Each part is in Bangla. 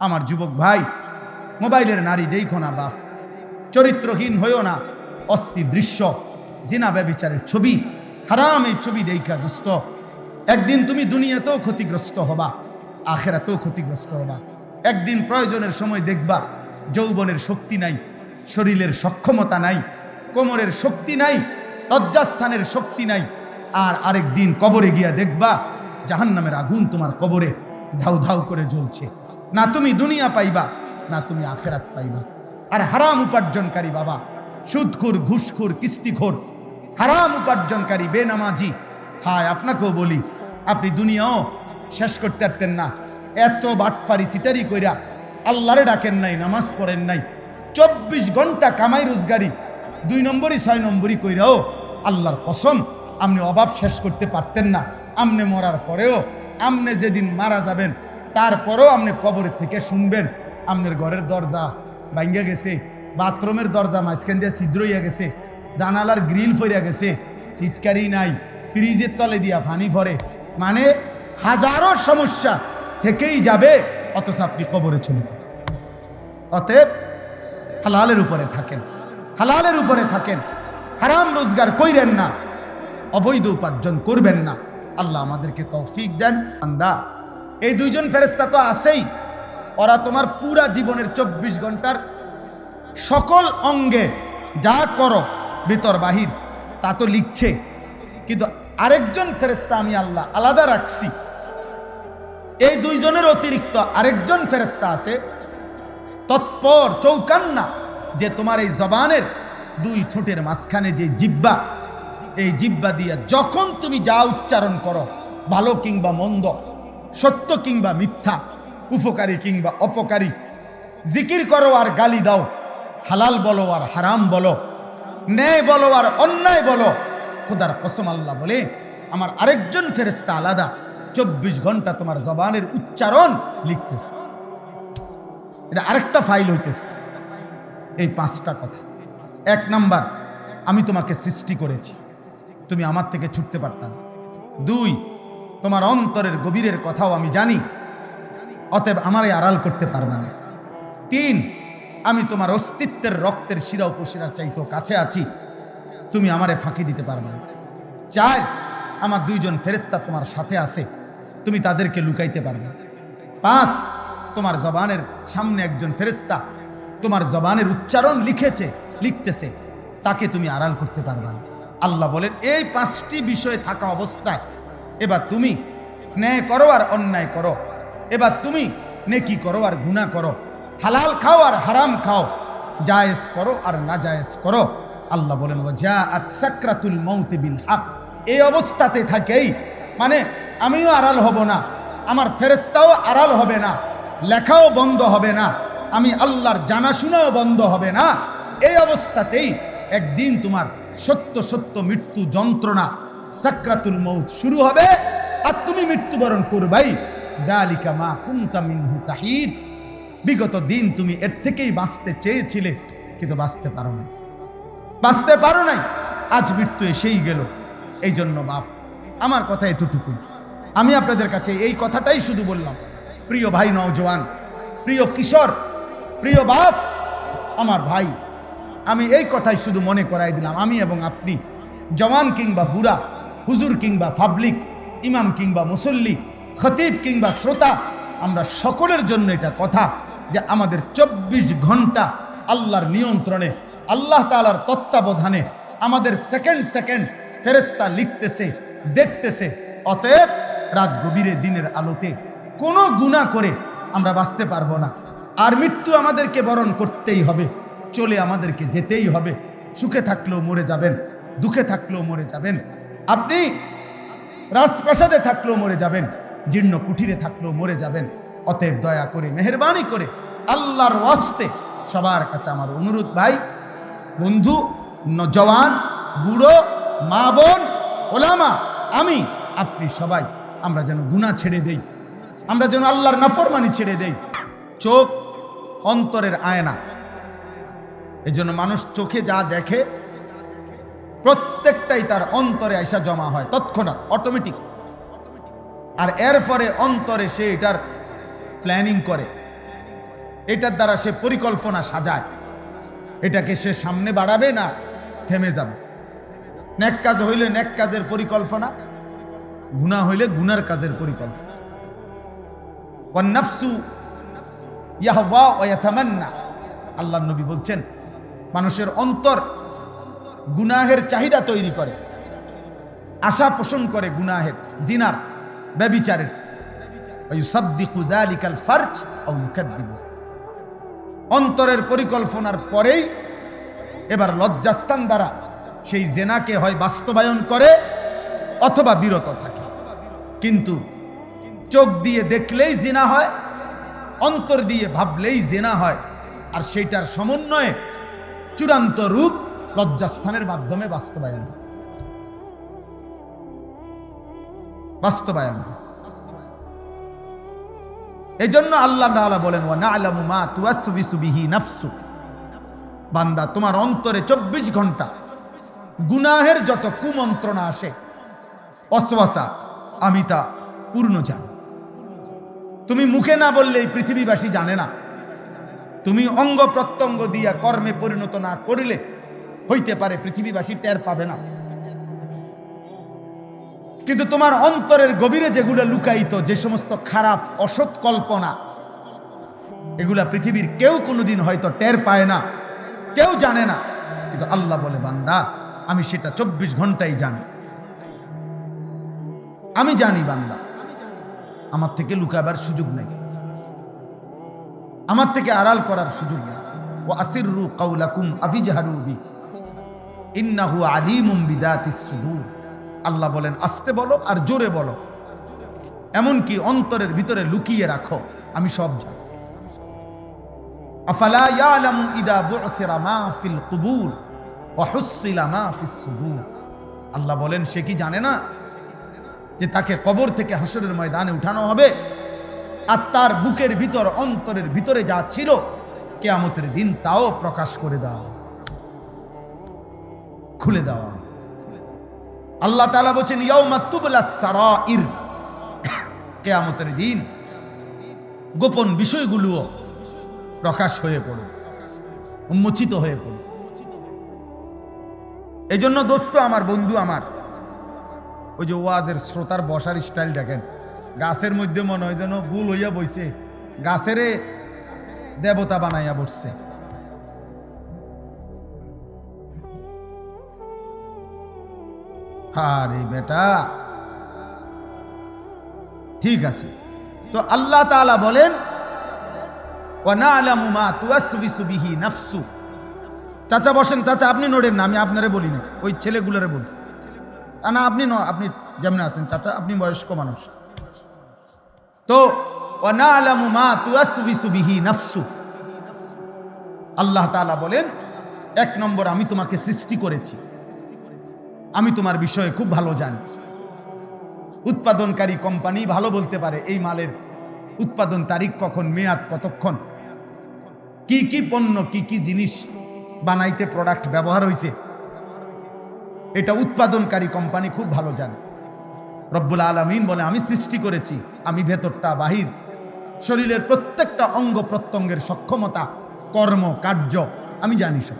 আমার যুবক ভাই, মোবাইলের নারী দেখো না বাপ, চরিত্রহীন হইও না, অস্থির দৃশ্য, জিনা ব্যভিচারের ছবি, হারাম এই ছবি দেখা দুস্থ, একদিন তুমি দুনিয়াতেও ক্ষতিগ্রস্ত হবা, আখেরাতেও ক্ষতিগ্রস্ত হবা। একদিন প্রয়োজনের সময় দেখবা যৌবনের শক্তি নাই, শরীরের সক্ষমতা নাই, কোমরের শক্তি নাই, লজ্জাস্থানের শক্তি নাই, আর আরেক দিন কবরে গিয়া দেখবা জাহান্নামের আগুন তোমার কবরে ধাউ ধাউ করে জ্বলছে। না তুমি দুনিয়া পাইবা, না তুমি আখেরাত পাইবা। আর হারাম উপার্জনকারী বাবা, সুদখোর, ঘুষখোর, কিস্তিখোর, হারাম উপার্জনকারী বেনামাজি, হায় আপনাকেও বলি, আপনি দুনিয়াও শেষ করতে পারতেন না। এত বাটফারি সিটারি কইরা আল্লাহরে ডাকেন নাই, নামাজ পড়েন নাই, 24 ঘন্টা কামাই রোজগারি, 2 নম্বরই 6 নম্বরই কইরাও আল্লাহর কসম আপনি অভাব শেষ করতে পারতেন না। আমনে মরার পরেও, আমনে যেদিন মারা যাবেন তারপরেও আপনি কবরের থেকে শুনবেন আপনার ঘরের দরজা ভাঙ্গা গেছে, বাথরুমের দরজা মাঝখান দিয়ে ছিদ্র হইয়া গেছে, জানালার গ্রিল ফইরা গেছে, সিটকারি নাই, ফ্রিজের তলে দিয়া পানি ভরে, মানে হাজারো সমস্যা থেকেই যাবে, অথচ আপনি কবরে চলে যাবেন। অতএব হালালের উপরে থাকেন, হালালের উপরে থাকেন, হারাম রোজগার কইরেন না, অবৈধ উপার্জন করবেন না। আল্লাহ আমাদেরকে তৌফিক দেন। বান্দা, এই 2 জন ফেরেশতা তো আছেই, ওরা তোমার পুরা জীবনের 24 ঘন্টার সকল অঙ্গে যা করো ভিতর বাহির তা তো লিখছে, কিন্তু আরেকজন ফেরেশতা আমি আল্লাহ আলাদা রাখছি। এই 2 জনের অতিরিক্ত আরেকজন ফেরেশতা আছে তৎপর চৌকান্না, যে তোমার এই জবানের 2 ঠোঁটের মাঝখানে যে জিহ্বা, এই জিহ্বা দিয়া যখন তুমি যা উচ্চারণ করো, ভালো কিংবা মন্দ, সত্য কিংবা মিথ্যা, উপকারী কিংবা অপকারী, জিকির করো আর গালি দাও, হালাল বলো আর হারাম বলো, ন্যায় বলো আর অন্যায় বলো, খোদার কসম আল্লাহ বলে আমার আরেকজন ফেরেশতা আলাদা 24 ঘন্টা তোমার জবানের উচ্চারণ লিখতেছে। এটা আরেকটা ফাইল হইতেছে। এই 5টা কথা। 1 নাম্বার, আমি তোমাকে সৃষ্টি করেছি, তুমি আমার থেকে ছুটতে পারতাম। 2, তোমার অন্তরের গভীরের কথাও আমি জানি, অতএব আমারে আড়াল করতে পারবে না। 3, আমি তোমার অস্তিত্বের রক্তের শিরা উপশিরার চাইতেও কাছে আছি, তুমি আমারে ফাঁকি দিতে পারবে না। 4, আমার 2 জন ফেরেশতা তোমার সাথে আছে, তুমি তাদেরকে লুকাইতে পারবে না। 5, তোমার জবানের সামনে একজন ফেরেশতা তোমার জবানের উচ্চারণ লিখতেছে, তাকে তুমি আড়াল করতে পারবে না। আল্লাহ বলেন এই 5টি বিষয় থাকা অবস্থায় এবার তুমি ন্যায় করো আর অন্যায় করো, এবার তুমি নেকি করো আর গুনাহ করো, হালাল খাও আর হারাম খাও, জায়েজ করো আর নাজায়েজ করো। আল্লাহ বলেন ওয়াজাআত সাকরাতুল মাউত বিল হক। এই অবস্থাতে থাকেই, মানে আমিও আড়াল হব না, আমার ফেরেশতাও আড়াল হবে না, লেখাও বন্ধ হবে না, আমি আল্লাহর জানাশোনাও বন্ধ হবে না। এই অবস্থাতেই একদিন তোমার সত্য সত্য মৃত্যু যন্ত্রণা সাকরাতুল মউত শুরু হবে, আর তুমি মৃত্যুবরণ করবাই। যালিকা মা কুনতা মিনহু তাহিদ। বিগত দিন তুমি এর থেকেই বাঁচতে চেয়েছিলে, কিন্তু বাঁচতে পারো নাই, আজ মৃত্যু এসেই গেল। এই জন্য বাপ, আমার কথা এতটুকুই, আমি আপনাদের কাছে এই কথাটাই শুধু বললাম। প্রিয় ভাই নওজওয়ান, প্রিয় কিশোর, প্রিয় বাপ, আমার ভাই, আমি এই কথাই শুধু মনে করাই দিলাম, আমি এবং আপনি, জওয়ান কিংবা বুড়া, হুজুর কিংবা পাবলিক, ইমাম কিংবা মুসল্লি, খতিব কিংবা শ্রোতা, আমরা সকলের জন্য এটা কথা যে আমাদের 24 ঘন্টা আল্লাহর নিয়ন্ত্রণে, আল্লাহ তাআলার তত্ত্বাবধানে আমাদের সেকেন্ড সেকেন্ড ফেরেশতা লিখতেছে, দেখতেছে। অতএব রাত গভীরে দিনের আলোতে কোনো গুনাহ করে আমরা বাঁচতে পারবো না, আর মৃত্যু আমাদেরকে বরণ করতেই হবে, চলে আমাদেরকে যেতেই হবে। সুখে থাকলেও মরে যাবেন, দুঃখে থাকলেও মরে যাবেন, আপনি রাজপ্রাসাদে থাকলেও মরে যাবেন, জীর্ণ কুঠিরে থাকলেও মরে যাবেন। অতএব দয়া করে, মেহেরবানি করে, আল্লাহর ওয়াস্তে সবার কাছে আমার অনুরোধ, ভাই, বন্ধু, জওয়ান, বুড়ো, মা বোন, ওলামা, আমি, আপনি সবাই আমরা যেন গুনাহ ছেড়ে দেই, আমরা যেন আল্লাহর নাফরমানি ছেড়ে দেই। চোখ অন্তরের আয়না, এজন্য মানুষ চোখে যা দেখে প্রত্যেকটাই তার অন্তরে আইসা জমা হয় তৎক্ষণাৎ, অটোমেটিক। আর এরপরে অন্তরে সে এটার প্ল্যানিং করে, এটার দ্বারা সে পরিকল্পনা সাজায়, এটাকে সে সামনে বাড়াবে না থেমে যাবে। নেক কাজ হইলে নেক কাজের পরিকল্পনা, গুনাহ হইলে গুনার কাজের পরিকল্পনা। ওয়ান নাফসু ইয়াহওয়া ওয়া ইয়াতামান্না, আল্লাহর নবী বলছেন মানুষের অন্তর গুনাহের চাহিদা তৈরি করে, আশা পোষণ করে গুনাহের, জিনার, ব্যভিচারের। ইউসাদ্দিকু যালিকাল ফারজ আও ইউকাদ্দিবু, অন্তরের পরিকল্পনার পরেই এবার লজ্জাস্থান দ্বারা সেই জেনাকে হয় বাস্তবায়ন করে অথবা বিরত থাকে। কিন্তু চোখ দিয়ে দেখলেই জিনা হয়, অন্তর দিয়ে ভাবলেই জিনা হয়, আর সেইটার সমন্বয়ে চূড়ান্ত রূপ লজ্জাস্থানের মাধ্যমে বাস্তবায়ন। এই জন্য আল্লাহ তাআলা বলেন, ওয়া না'লামু মা তুওয়াসবিসু বিহি নাফসু, বান্দা তোমার অন্তরে 24 ঘন্টা গুনাহের যত কুমন্ত্রণা আসে, ওয়াসওয়াসা, আমি তা পূর্ণ জানি। তুমি মুখে না বললে এই পৃথিবীবাসী জানে না, তুমি অঙ্গ প্রত্যঙ্গ দিয়া কর্মে পরিণত না করিলে হইতে পারে পৃথিবীবাসী টের পাবে না, কিন্তু তোমার অন্তরের গভীরে যেগুলো লুকায়িত, যে সমস্ত খারাপ অসৎ কল্পনা, এগুলা পৃথিবীর কেউ কোনোদিন হয়তো টের পায় না, কেউ জানে না, কিন্তু আল্লাহ বলে বান্দা আমি সেটা 24 ঘন্টাই জানি। আমি জানি বান্দা, আমার থেকে লুকাবার সুযোগ নেই, আমার থেকে আড়াল করার সুযোগ নেই। ওয়া আসিররু কাওলাকুম আফিজহারু বি ইন্নাহু আলিমুম বিদাতিস সুদূর, আল্লাহ বলেন আস্তে বলো আর জোরে বলো, এমনকি অন্তরের ভিতরে লুকিয়ে রাখো, আমি সব জানি। আফালা ইয়ালামু ইদা বু'সিরা মা ফিল কুবুর ওয়া হুসিলা মা ফিস সুদূর, আল্লাহ বলেন সে কি জানে না যে তাকে কবর থেকে হাসরের ময়দানে উঠানো হবে, আর তার বুকের ভিতর, অন্তরের ভিতরে যা ছিল কিয়ামতের দিন তাও প্রকাশ করে দাও, খুলে দেওয়া। আল্লাহ তাআলা বলেন ইয়াউমা তুবলাস সারাইর, কিয়ামতের দিন গোপন বিষয়গুলো প্রকাশ হয়ে পড়ে, উন্মোচিত হয়ে পড়ে। এই জন্য দোস্ত আমার, বন্ধু আমার, ওই যে ওয়াজের শ্রোতার বসার স্টাইল দেখেন, গাছের মধ্যে মনে হয় যেন গুল হইয়া বইছে, গাছেরে দেবতা বানাইয়া বসছে। আরে বেটা, ঠিক আছে। তো আল্লাহ তাআলা বলেন ওয়া না'লামু মা তুওয়াসবিসু বিহি নাফসু। চাচা বসেন, চাচা আপনি নড়েন না, আমি আপনারে বলি না, ওই ছেলেগুলোরে বলছি। না আপনি আপনি যেমন আছেন চাচা, আপনি বয়স্ক মানুষ। তো ওয়া না'লামু মা তুওয়াসবিসু বিহি নাফসু, আল্লাহ তাআলা বলেন 1 নম্বর, আমি তোমাকে সৃষ্টি করেছি, আমি তোমার বিষয়ে খুব ভালো জানি। উৎপাদনকারী কোম্পানি ভালো বলতে পারে এই মালের উৎপাদন তারিখ কখন, মেয়াদ কতক্ষণ, কি কি পণ্য, কি কি জিনিস বানাইতে প্রোডাক্ট ব্যবহার হয়েছে, এটা উৎপাদনকারী কোম্পানি খুব ভালো জানে। রব্বুল আলামিন বলে আমি সৃষ্টি করেছি, আমি ভেতরটা বাহির, শরীরের প্রত্যেকটা অঙ্গ প্রত্যঙ্গের সক্ষমতা, কর্ম কার্য আমি জানি সব।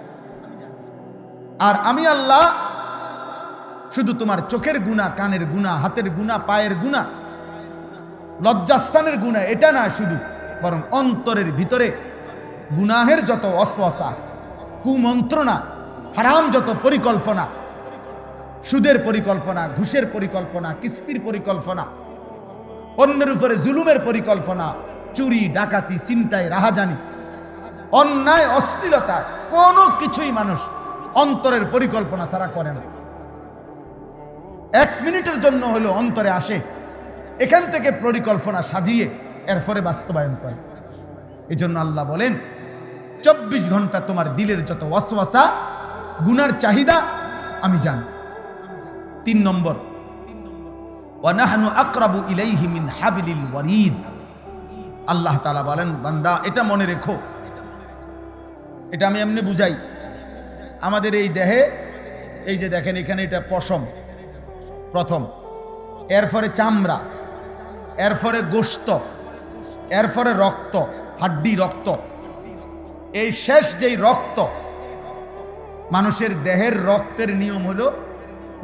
আর আমি আল্লাহ শুধু তোমার চোখের গুনাহ, কানের গুনাহ, হাতের গুনাহ, পায়ের গুনাহ, লজ্জাস্থানের গুনাহ এটা না শুধু, বরং অন্তরের ভিতরে গুনাহের যত ওয়াসওয়াসা, কুমন্ত্রণা, হারাম যত পরিকল্পনা, সুদের পরিকল্পনা, ঘুষের পরিকল্পনা, কিস্তির পরিকল্পনা, অন্যের উপরে জুলুমের পরিকল্পনা, চুরি ডাকাতি, ছিনতাই, রাহাজানি, অন্যায়, অশ্লীলতা, কোনো কিছুই মানুষ অন্তরের পরিকল্পনা ছাড়া করে না। 1 মিনিটের জন্য হলো অন্তরে আসে, এখান থেকে পরিকল্পনা সাজিয়ে এরপরে বাস্তবায়ন করে। এই জন্য আল্লাহ বলেন 24 ঘন্টা তোমার দিলের যত ওয়াসওয়াসা, গুনার চাহিদা আমি জানি। 3 নম্বর, ওয়া নাহনু আকরাবু ইলাইহি মিন হাবলিল ওয়ারিদ, আল্লাহ তাআলা বলেন বান্দা এটা মনে রেখো, এটা আমি এমনি বুঝাই। আমাদের এই দেহে, এই যে দেখেন এখানে এটা পশম প্রথম, এরপরে চামড়া, এরপরে গোশত, এরপরে রক্ত, হাড্ডি, রক্ত, এই শেষ যেই রক্ত, মানুষের দেহের রক্তের নিয়ম হলো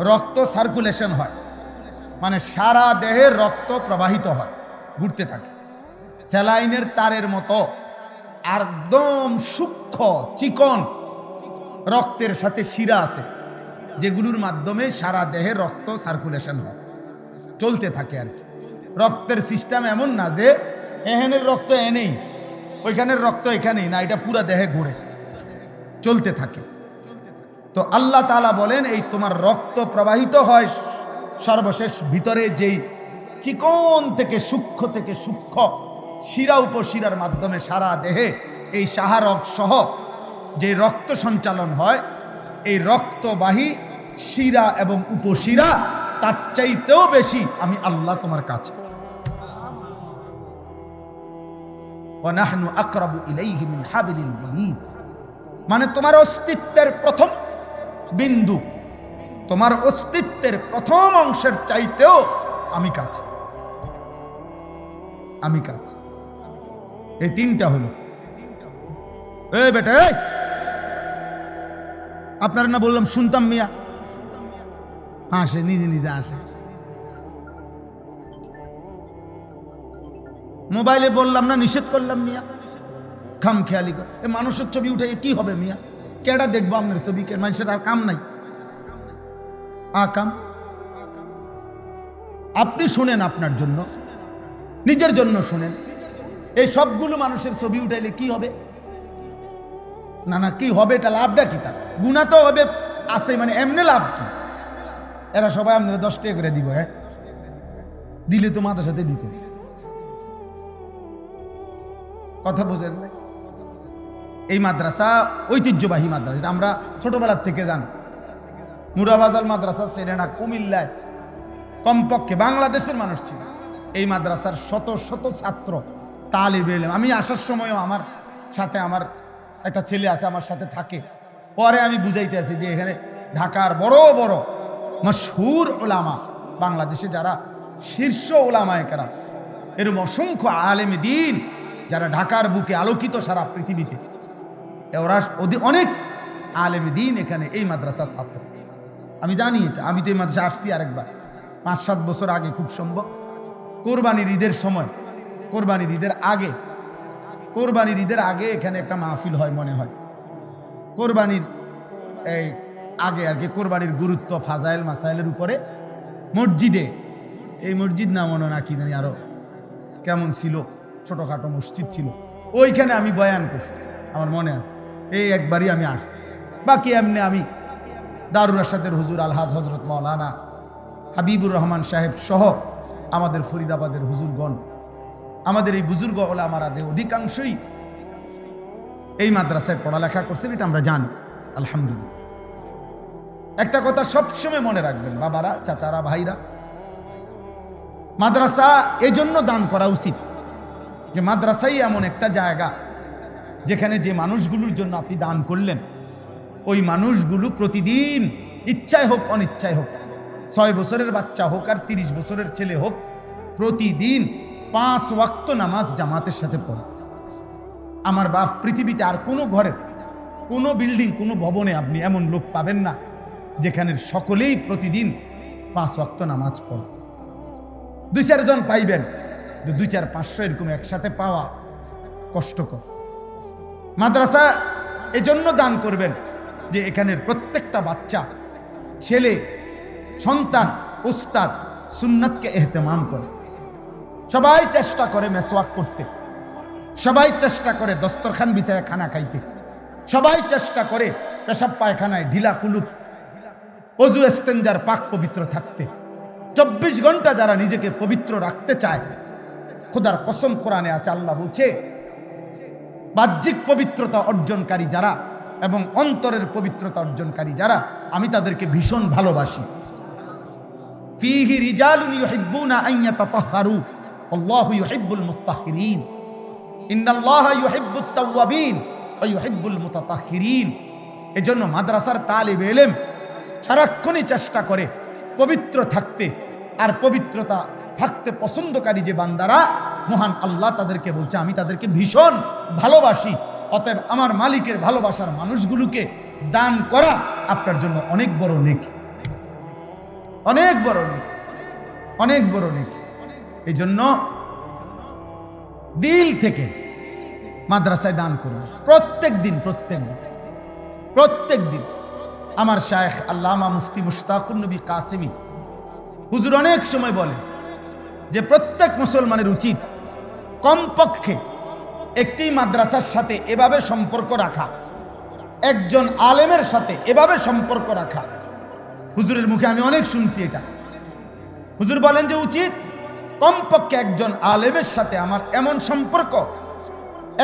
রক্ত সার্কুলেশন হয়, মানে সারা দেহের রক্ত প্রবাহিত হয়, ঘুরতে থাকে। স্যালাইনের তারের মতো একদম সূক্ষ্ম চিকন রক্তের সাথে শিরা আছে, যেগুলোর মাধ্যমে সারা দেহে রক্ত সার্কুলেশন হয়, চলতে থাকে আর কি। রক্তের সিস্টেম এমন না যে এখানের রক্ত এনেই, ওইখানের রক্ত এখানেই না, এটা পুরা দেহে ঘুরে চলতে থাকে। তো আল্লাহ তাআলা বলেন, এই তোমার রক্ত প্রবাহিত হয় সর্বশেষ ভিতরে যেই চিকন থেকে সূক্ষ্ম শিরা উপশিরার মাধ্যমে সারা দেহে এই সাহারক সহ যে রক্ত সঞ্চালন হয়, এই রক্তবাহী শিরা এবং উপশিরা তার চাইতেও বেশি আমি আল্লাহ তোমার কাছে। ওয়ানাহনু আকরাবু ইলাইহি মিন হাবিলিল ওয়ারিদ, মানে তোমার অস্তিত্বের প্রথম বিন্দু, তোমার অস্তিত্বের প্রথম অংশের চাইতেও আমি কাছে, আমি কাছে। এই তিনটা হলো। এই বেটা, আপনারা না বললাম শুনতাম মিয়া, আসে নিজে নিজে আসে। মোবাইলে বললাম না, নিষেধ করলাম মিয়া, খাম খেয়ালি কর। এই মানুষের ছবি উঠে কি হবে মিয়া? কেডা দেখবো আপনার ছবি? কে মানুষের আর কাম নাই, কাম আপনি শুনেন, আপনার জন্য, নিজের জন্য শুনেন। এই সবগুলো মানুষের ছবি উঠাইলে কি হবে? না না, কি হবে? এটা লাভটা কি? তার গুণা তো হবে আছে, মানে এমনি লাভ কি? এরা সবাই আপনারা 10 টাকা করে দিব, হ্যাঁ দিলে তো মাথার সাথে দিত। কথা বোঝেন না? এই মাদ্রাসা ঐতিহ্যবাহী মাদ্রাসা, আমরা ছোটবেলার থেকে জান। মুরাবাজাল মাদ্রাসা সেরেনা কুমিল্লায় কমপক্ষে বাংলাদেশের মানুষ ছিল। এই মাদ্রাসার শত শত ছাত্র তালিবে ইলম। আমি আসার সময়ও আমার সাথে আমার একটা ছেলে আছে, আমার সাথে থাকে। পরে আমি বুঝাইতে আছি যে এখানে ঢাকার বড় বড় মশহুর ওলামা, বাংলাদেশে যারা শীর্ষ ওলামায়ে কেরাম, এরকম অসংখ্য আলেমে দ্বীন যারা ঢাকার বুকে আলোকিত সারা পৃথিবীতে, ওরা অনেক আলেমে দ্বীন এখানে এই মাদ্রাসার ছাত্র। আমি জানি এটা, আমি তো এই মাদ্রাসা আসছি আরেকবার 5-7 বছর আগে, খুব সম্ভব কোরবানির ঈদের সময়, কোরবানির ঈদের আগে এখানে একটা মাহফিল হয় মনে হয়। কোরবানির এই আগে আর কি, কোরবানির গুরুত্ব ফাজাইল মাসাইলের উপরে মসজিদে, এই মসজিদ না মনে না কি জানি আরো কেমন ছিল, ছোটখাটো মসজিদ ছিল, ওইখানে আমি বয়ান করছি, আমার মনে আছে। এই একবারই আমি আসছি, বাকি এমনি আমি দারুর রাশাদের হুজুর আলহাজ হজরত মাওলানা হাবিবুর রহমান সাহেব সহ আমাদের ফরিদাবাদের হুজুরগণ, আমাদের এই বুজুর্গ ওলামারা যে অধিকাংশই এই মাদ্রাসায় পড়ালেখা করছেন, এটা আমরা জানি আলহামদুলিল্লাহ। একটা কথা সবসময় মনে রাখবেন বাবারা, চাচারা, ভাইরা, মাদ্রাসা এজন্য দান করা উচিত যে মাদ্রাসাই এমন একটা জায়গা যেখানে যে মানুষগুলোর জন্য আপনি দান করলেন, ওই মানুষগুলো প্রতিদিন ইচ্ছায় হোক অনিচ্ছায় হোক, 6 বছরের বাচ্চা হোক আর 30 বছরের ছেলে হোক, প্রতিদিন 5 ওয়াক্ত নামাজ জামাতের সাথে পড়ে। আমার বাপ পৃথিবীতে আর কোনো ঘরে, কোনো বিল্ডিং, কোনো ভবনে আপনি এমন লোক পাবেন না যেখানে সকলেই প্রতিদিন 5 ওয়াক্ত নামাজ পড়ে। 2-4 জন পাইবেন, 2-4-500 এরকম একসাথে পাওয়া কষ্টকর। মাদ্রাসা এজন্য দান করবেন যে এখানের প্রত্যেকটা বাচ্চা, ছেলে, সন্তান, উস্তাদ সুন্নাতকে এহতেমাম করে। সবাই চেষ্টা করে মেসওয়াক করতে, সবাই চেষ্টা করে দস্তরখান বিছায় খানা খাইতে, সবাই চেষ্টা করে পেশাব পায়খানায় ঢিলা কুলুপ, অজু ইস্তেঞ্জার পাক পবিত্র থাকতে। 24 ঘন্টা যারা নিজেকে পবিত্র রাখতে চায়, খোদার কসম কোরআনে আছে, আল্লাহ বলছে বাহ্যিক পবিত্রতা অর্জনকারী যারা এবং অন্তরের পবিত্রতা অর্জনকারী যারা, আমি তাদেরকে ভীষণ ভালোবাসি। ফীহি রিজালুন ইউহিব্বুনা আন ইয়াতাতাহহারু আল্লাহু ইউহিব্বুল মুত্তাহহিরিন ইন্নাল্লাহা ইউহিব্বুত তাওয়াবিন ওয়া ইউহিব্বুল মুতাতাহহিরিন। এজন্য মাদ্রাসার তালিবে ইলম সারাক্ষণই চেষ্টা করে পবিত্র থাকতে, আর পবিত্রতা থাকতে পছন্দকারী যে বান্দারা, মহান আল্লাহ তাদেরকে বলছে আমি তাদেরকে ভীষণ ভালোবাসি। অতএব আমার মালিকের ভালোবাসার মানুষগুলোকে দান করা আপনার জন্য অনেক বড় নেকি, অনেক বড় নেকি, অনেক বড় নেকি। এই জন্য দিল থেকে মাদ্রাসায় দান করুন প্রত্যেক দিন, প্রত্যেক দিন। আমার শায়েখ আল্লামা মুফতি মুশতাকুর নবী কাসেমি হুজুর অনেক সময় বলে যে প্রত্যেক মুসলমানের উচিত কমপক্ষে একটি মাদ্রাসার সাথে এভাবে সম্পর্ক রাখা, একজন আলেমের সাথে এভাবে সম্পর্ক রাখা। হুজুরের মুখে আমি অনেক শুনছি এটা। হুজুর বলেন যে উচিত কমপক্ষে একজন আলেমের সাথে আমার এমন সম্পর্ক,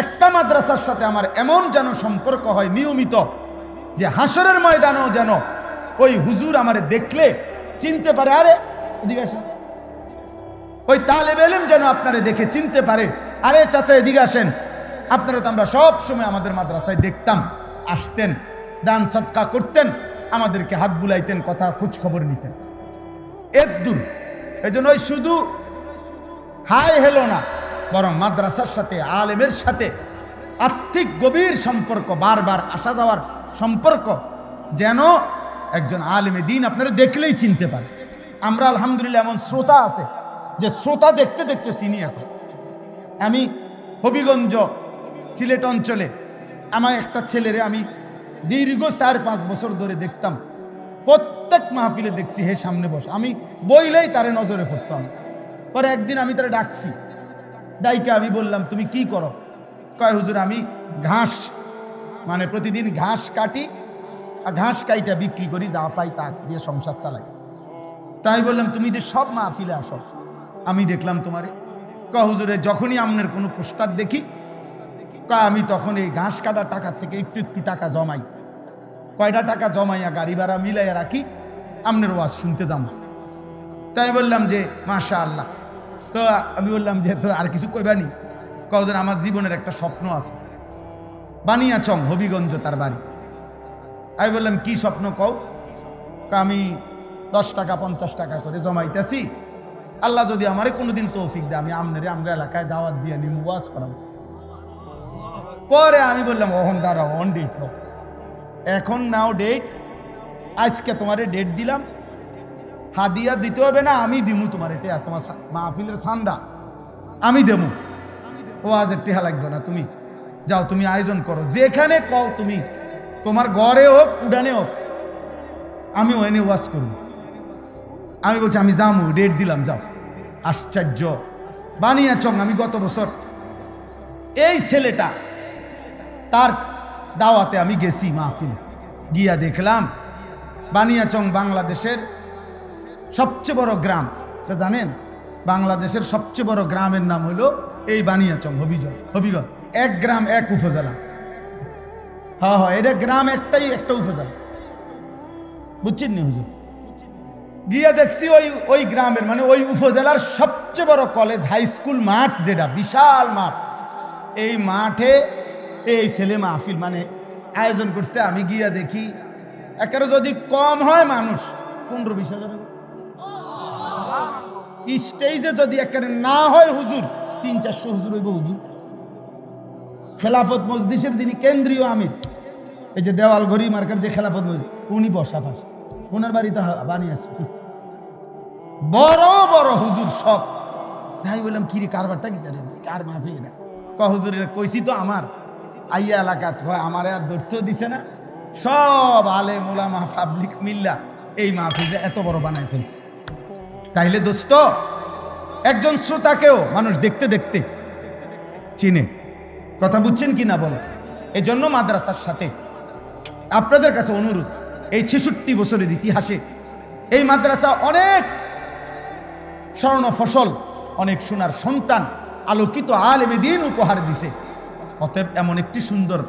একটা মাদ্রাসার সাথে আমার এমন যেন সম্পর্ক হয় নিয়মিত, যে হাসরের ময়দানেও যেন ওই হুজুর আমারে দেখলে চিনতে পারে, আরে এদিকে আসেন। ওই তালেব ইলম যেন আপনারে দেখে চিনতে পারে, আরে চাচা এদিকে আসেন। আপনারা তো আমরা সব সময় আমাদের মাদ্রাসায় দেখতাম, আসতেন, দান সদকা করতেন, আমাদেরকে হাত বুলাইতেন, কথা খোঁজ খবর নিতেন। এর দূর এই জন্য ওই শুধু হাই হেলো না, বরং মাদ্রাসার সাথে আলেমের সাথে আর্থিক গভীর সম্পর্ক, বারবার আসা যাওয়ার সম্পর্ক, যেন একজন আলেমে দিন আপনারা দেখলেই চিনতে পারে। আমরা আলহামদুলিল্লাহ এমন শ্রোতা আছে যে শ্রোতা দেখতে দেখতে চিনি। এখন আমি হবিগঞ্জ সিলেট অঞ্চলে আমার একটা ছেলেরে আমি দীর্ঘ 4-5 বছর ধরে দেখতাম, প্রত্যেক মাহফিলে দেখছি হে সামনে বসে, আমি বইলেই তারে নজরে পড়তাম। পরে একদিন আমি তারে ডাকছি, ডাইকে আমি বললাম তুমি কি করো? কয় হুজুর আমি ঘাস, মানে প্রতিদিন ঘাস কাটি, আর ঘাস কাইটা বিক্রি করি, যা পাই তা দিয়ে সংসার চালাই। তাই বললাম তুমি যে সব মাহফিলে আসো, আমি দেখলাম তোমারে। কয় হুজুরে যখনই আপনার কোনো পোস্টার দেখি, কয় আমি তখন এই ঘাস কাটার টাকার থেকে একটু একটু টাকা জমাই, কয়টা টাকা জমাইয়া গাড়ি ভাড়া মিলাইয়া রাখি, আপনার ওয়াজ শুনতে যাবো। তাই বললাম যে মাশাআল্লাহ। তো আমি বললাম যে তো আর কিছু কইবানি? কজন আমার জীবনের একটা স্বপ্ন আছে, বানিয়াচং হবিগঞ্জ তার বাড়ি। আমি বললাম কি স্বপ্ন কও? আমি 10 টাকা 50 টাকা করে জমাইতেছি, আল্লাহ যদি আমারে কোনোদিন তৌফিক দেয় আমি আমনের আমরা এলাকায় দাওয়াত দিয়ে নিম, ওয়াজ করাবো। পরে আমি বললাম ওহন দাঁড়াও, অন ডেট নাও, এখন নাও ডেট, আজকে তোমারে ডেট দিলাম, হাদিয়া দিতে হবে না, আমি দিমু তোমার, এটা আছে আমার মাহফিলের সান্দা, আমি দেবো, ও আজ টেহা লাগবে না, তুমি যাও, তুমি আয়োজন করো, যেখানে কও তুমি, তোমার ঘরে হোক উডানে হোক, আমি ওখানে ওয়াজ করব। আমি বলছি আমি যাবো, ডেট দিলাম, যাও। আশ্চর্য বানিয়াচং। আমি গত বছর এই ছেলেটা তার দাওয়াতে আমি গেছি মাহফিলে, গিয়া দেখলাম বানিয়াচং বাংলাদেশের সবচেয়ে বড় গ্রাম, জানেন? বাংলাদেশের সবচেয়ে বড় গ্রামের নাম হলো এই বানিয়াচং, হবিগঞ্জ। এক গ্রাম এক উপজেলা। হ্যাঁ, এটা গ্রাম একটাই, একটা উপজেলা, বুঝছেন নি হুজুর? গিয়া দেখছি ওই গ্রামের, মানে ওই উপজেলার সবচেয়ে বড় কলেজ, হাই স্কুল মাঠ, যেটা বিশাল মাঠ, এই মাঠে এই ছেলে মাহফিল মানে আয়োজন করছে। আমি গিয়া দেখি একেবারে যদি কম হয় মানুষ 15-20 হাজার, স্টেজে যদি একেবারে না হয় হুজুর 300-400 হুজুর হইব। হুজুর খেলাফত মজলিসের যিনি কেন্দ্রীয় আমির, এই যে দেওয়াল ঘড়ি মার্কার যে খেলাফত মজলিস, উনি বসা পাশে, ওনার বাড়িতে বানিয়েছে বড় বড় হুজুর সব। তাই বললাম কিরে কারবারটা কি করেন, কার মাহফিল না? হুজুর কইছি তো আমার আইয়া এলাকাত হয়, আমার আর ধরতেও দিছে না, সব আলেম ওলামা পাবলিক মিল্লা এই মাহফিলে এত বড় বানায় ফেলছে। তাইলে দোস্ত, একজন শ্রোতাকেও মানুষ দেখতে দেখতে চিনে। কথা বুঝছেন কি না বল? এই জন্য মাদ্রাসার সাথে আপনাদের কাছে অনুরোধ, এই 66 বছরের ইতিহাসে এই মাদ্রাসা অনেক স্বর্ণ ফসল, অনেক সোনার সন্তান, আলোকিত আলেমে দ্বীন উপহার দিছে। অতএব এমন একটি সুন্দর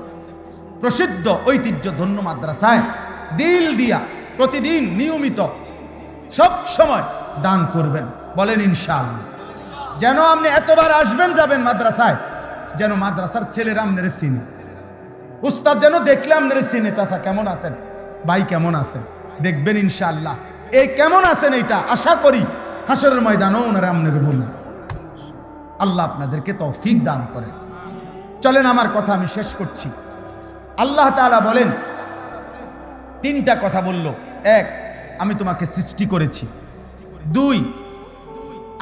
প্রসিদ্ধ ঐতিহ্য ধন্য মাদ্রাসায় দিল দিয়া প্রতিদিন নিয়মিত সব সময় দান করবেন, বলেন ইনশাআল্লাহ। যেন আপনি এতবার আসবেন যাবেন মাদ্রাসায়, যেন মাদ্রাসার ছেলেরা আপনার চিনে, উস্তাদ যেন দেখলে আপনার চিনে, চাচা কেমন আছেন, ভাই কেমন আছেন, দেখবেন ইনশাআল্লাহ। এই কেমন আছেন এইটা আশা করি হাসরের ময়দানও ওনারা আপনাকে বলবেন। আল্লাহ আপনাদেরকে তৌফিক দান করেন। চলেন আমার কথা আমি শেষ করছি। আল্লাহ তাআলা বলেন, তিনটা কথা বলল। এক, আমি তোমাকে সৃষ্টি করেছি। দুই,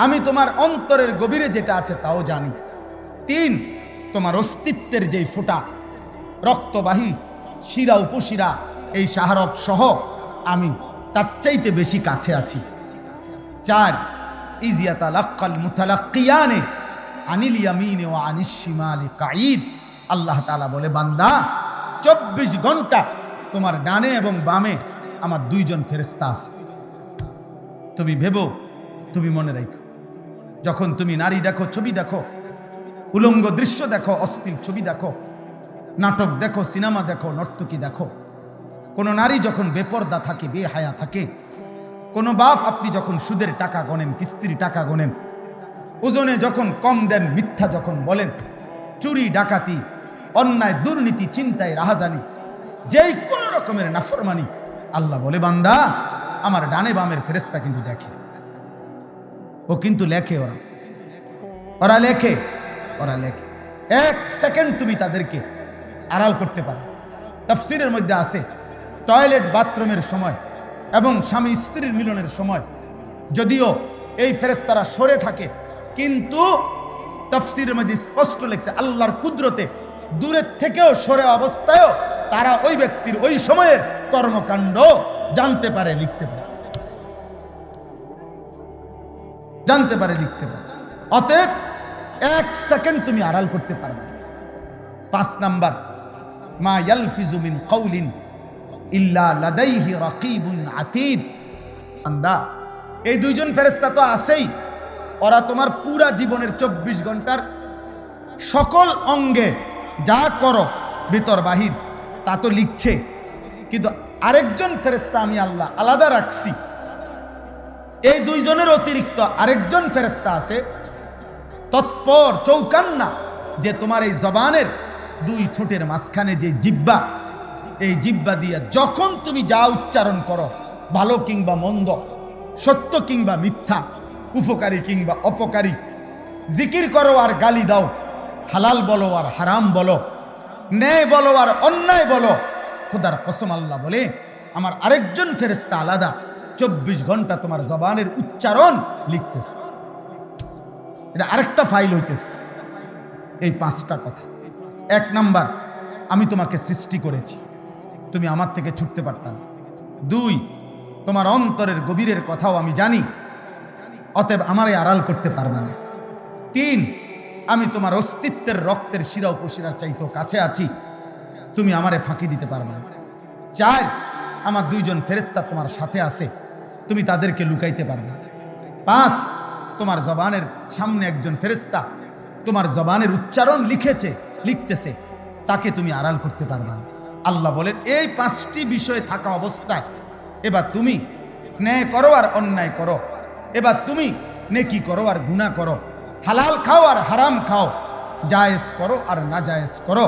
আমি তোমার অন্তরের গভীরে যেটা আছে তাও জানি। তিন, তোমার অস্তিত্বের যেই ফোঁটা রক্তবাহী শিরা উপশিরা এই শাহরক সহ আমি তার চাইতে বেশি কাছে আছি। চার, ইজিয়াতালাক্কাল মুতালাক্কিয়ানে আনিল ইয়ামিনে ওয়া আনিশ শিমালি কাঈদ। আল্লাহ তাআলা বলে, বান্দা 24 ঘন্টা তোমার ডানে এবং বামে আমার দুইজন ফেরেশতা আছে। তুমি ভেবো, তুমি মনে রাখো, যখন তুমি নারী দেখো, ছবি দেখো, উলঙ্গ দৃশ্য দেখো, অশ্লীল ছবি দেখো, নাটক দেখো, সিনেমা দেখো, নর্তকী দেখো, কোন নারী যখন বেপর্দা থাকে, বেহায়া থাকে, কোন বাপ আপনি যখন সুদের টাকা গণেন, কিস্তির টাকা গণেন, ওজনে যখন কম দেন, মিথ্যা যখন বলেন, চুরি ডাকাতি অন্যায় দুর্নীতি চিন্তায় রাহাজানি, যেই কোন রকমের নাফরমানি, আল্লাহ বলে, বান্দা আমার ডানে বামের ফেরেশতা কিন্তু দেখে, ও কিন্তু লেখে, ওরা লেখে। এক সেকেন্ড তুমি তাদেরকে আড়াল করতে পারো। তাফসীরের মধ্যে আছে, টয়লেট বাথরুমের সময় এবং স্বামী স্ত্রীর মিলনের সময় যদিও এই ফেরেশতারা সরে থাকে, কিন্তু তাফসীরের মধ্যে স্পষ্ট লেখছে আল্লাহর কুদরতে দূরের থেকেও সরে অবস্থায়ও তারা ওই ব্যক্তির ওই সময়ের কর্মকাণ্ড জানতে পারে, লিখতে পারে, অতএব এক সেকেন্ড তুমি আড়াল করতে পারবে। 5 নাম্বার, মা ইয়ালফিজু মিন কাউলিন ইল্লা লাদাইহি রাকিবুন আতীদ। বান্দা এই দুইজন ফেরেশতা তো আছেই, ওরা তোমার পুরা জীবনের 24 ঘন্টার সকল অঙ্গে যা করো ভিতর বাহির তা তো লিখছে, কিন্তু আরেকজন ফেরেশতা আমি আল্লাহ আলাদা রাখছি। এই দুইজনের অতিরিক্ত আরেকজন ফেরেশতা আছে তৎপর চৌকান্না, যে তোমার এই জবানের দুই ঠোঁটের মাঝখানে যে জিহ্বা, এই জিহ্বা দিয়ে যখন তুমি যা উচ্চারণ করো, ভালো কিংবা মন্দ, সত্য কিংবা মিথ্যা, উপকারী কিংবা অপকারী, জিকির করো আর গালি দাও, হালাল বলো আর হারাম বলো, ন্যায় বলো আর অন্যায় বলো, খোদার কসম আল্লাহ বলে আমার আরেকজন ফেরেশতা আলাদা 24 ঘন্টা তোমার জবানের উচ্চারণ লিখতেছে। এটা আরেকটা ফাইল হইতেছে। এই 5টা কথা। 1 নাম্বার, আমি তোমাকে সৃষ্টি করেছি, তুমি আমার থেকে ছুটতে পারতাম। 2, তোমার অন্তরের গভীরের কথাও আমি জানি, অতএব আমারে আড়াল করতে পারবে না। 3, আমি তোমার অস্তিত্বের রক্তের শিরা উপশিরার চাইতেও কাছে আছি, তুমি আমারে ফাঁকি দিতে পারবে না। 4, আমার দুইজন ফেরেশতা তোমার সাথে আছে, তুমি তাদেরকে লুকাইতে পারবে না। 5, তোমার জবানের সামনে একজন ফেরেশতা তোমার জবানের উচ্চারণ লিখতেছে, তাকে তুমি আড়াল করতে পারবে না। আল্লাহ বলেন, এই 5টি বিষয় থাকা অবস্থায় এবার তুমি ন্যায় করো আর অন্যায় করো, এবার তুমি নেকি করো আর গুনাহ করো, হালাল খাও আর হারাম খাও, জায়েজ করো আর নাজায়েজ করো।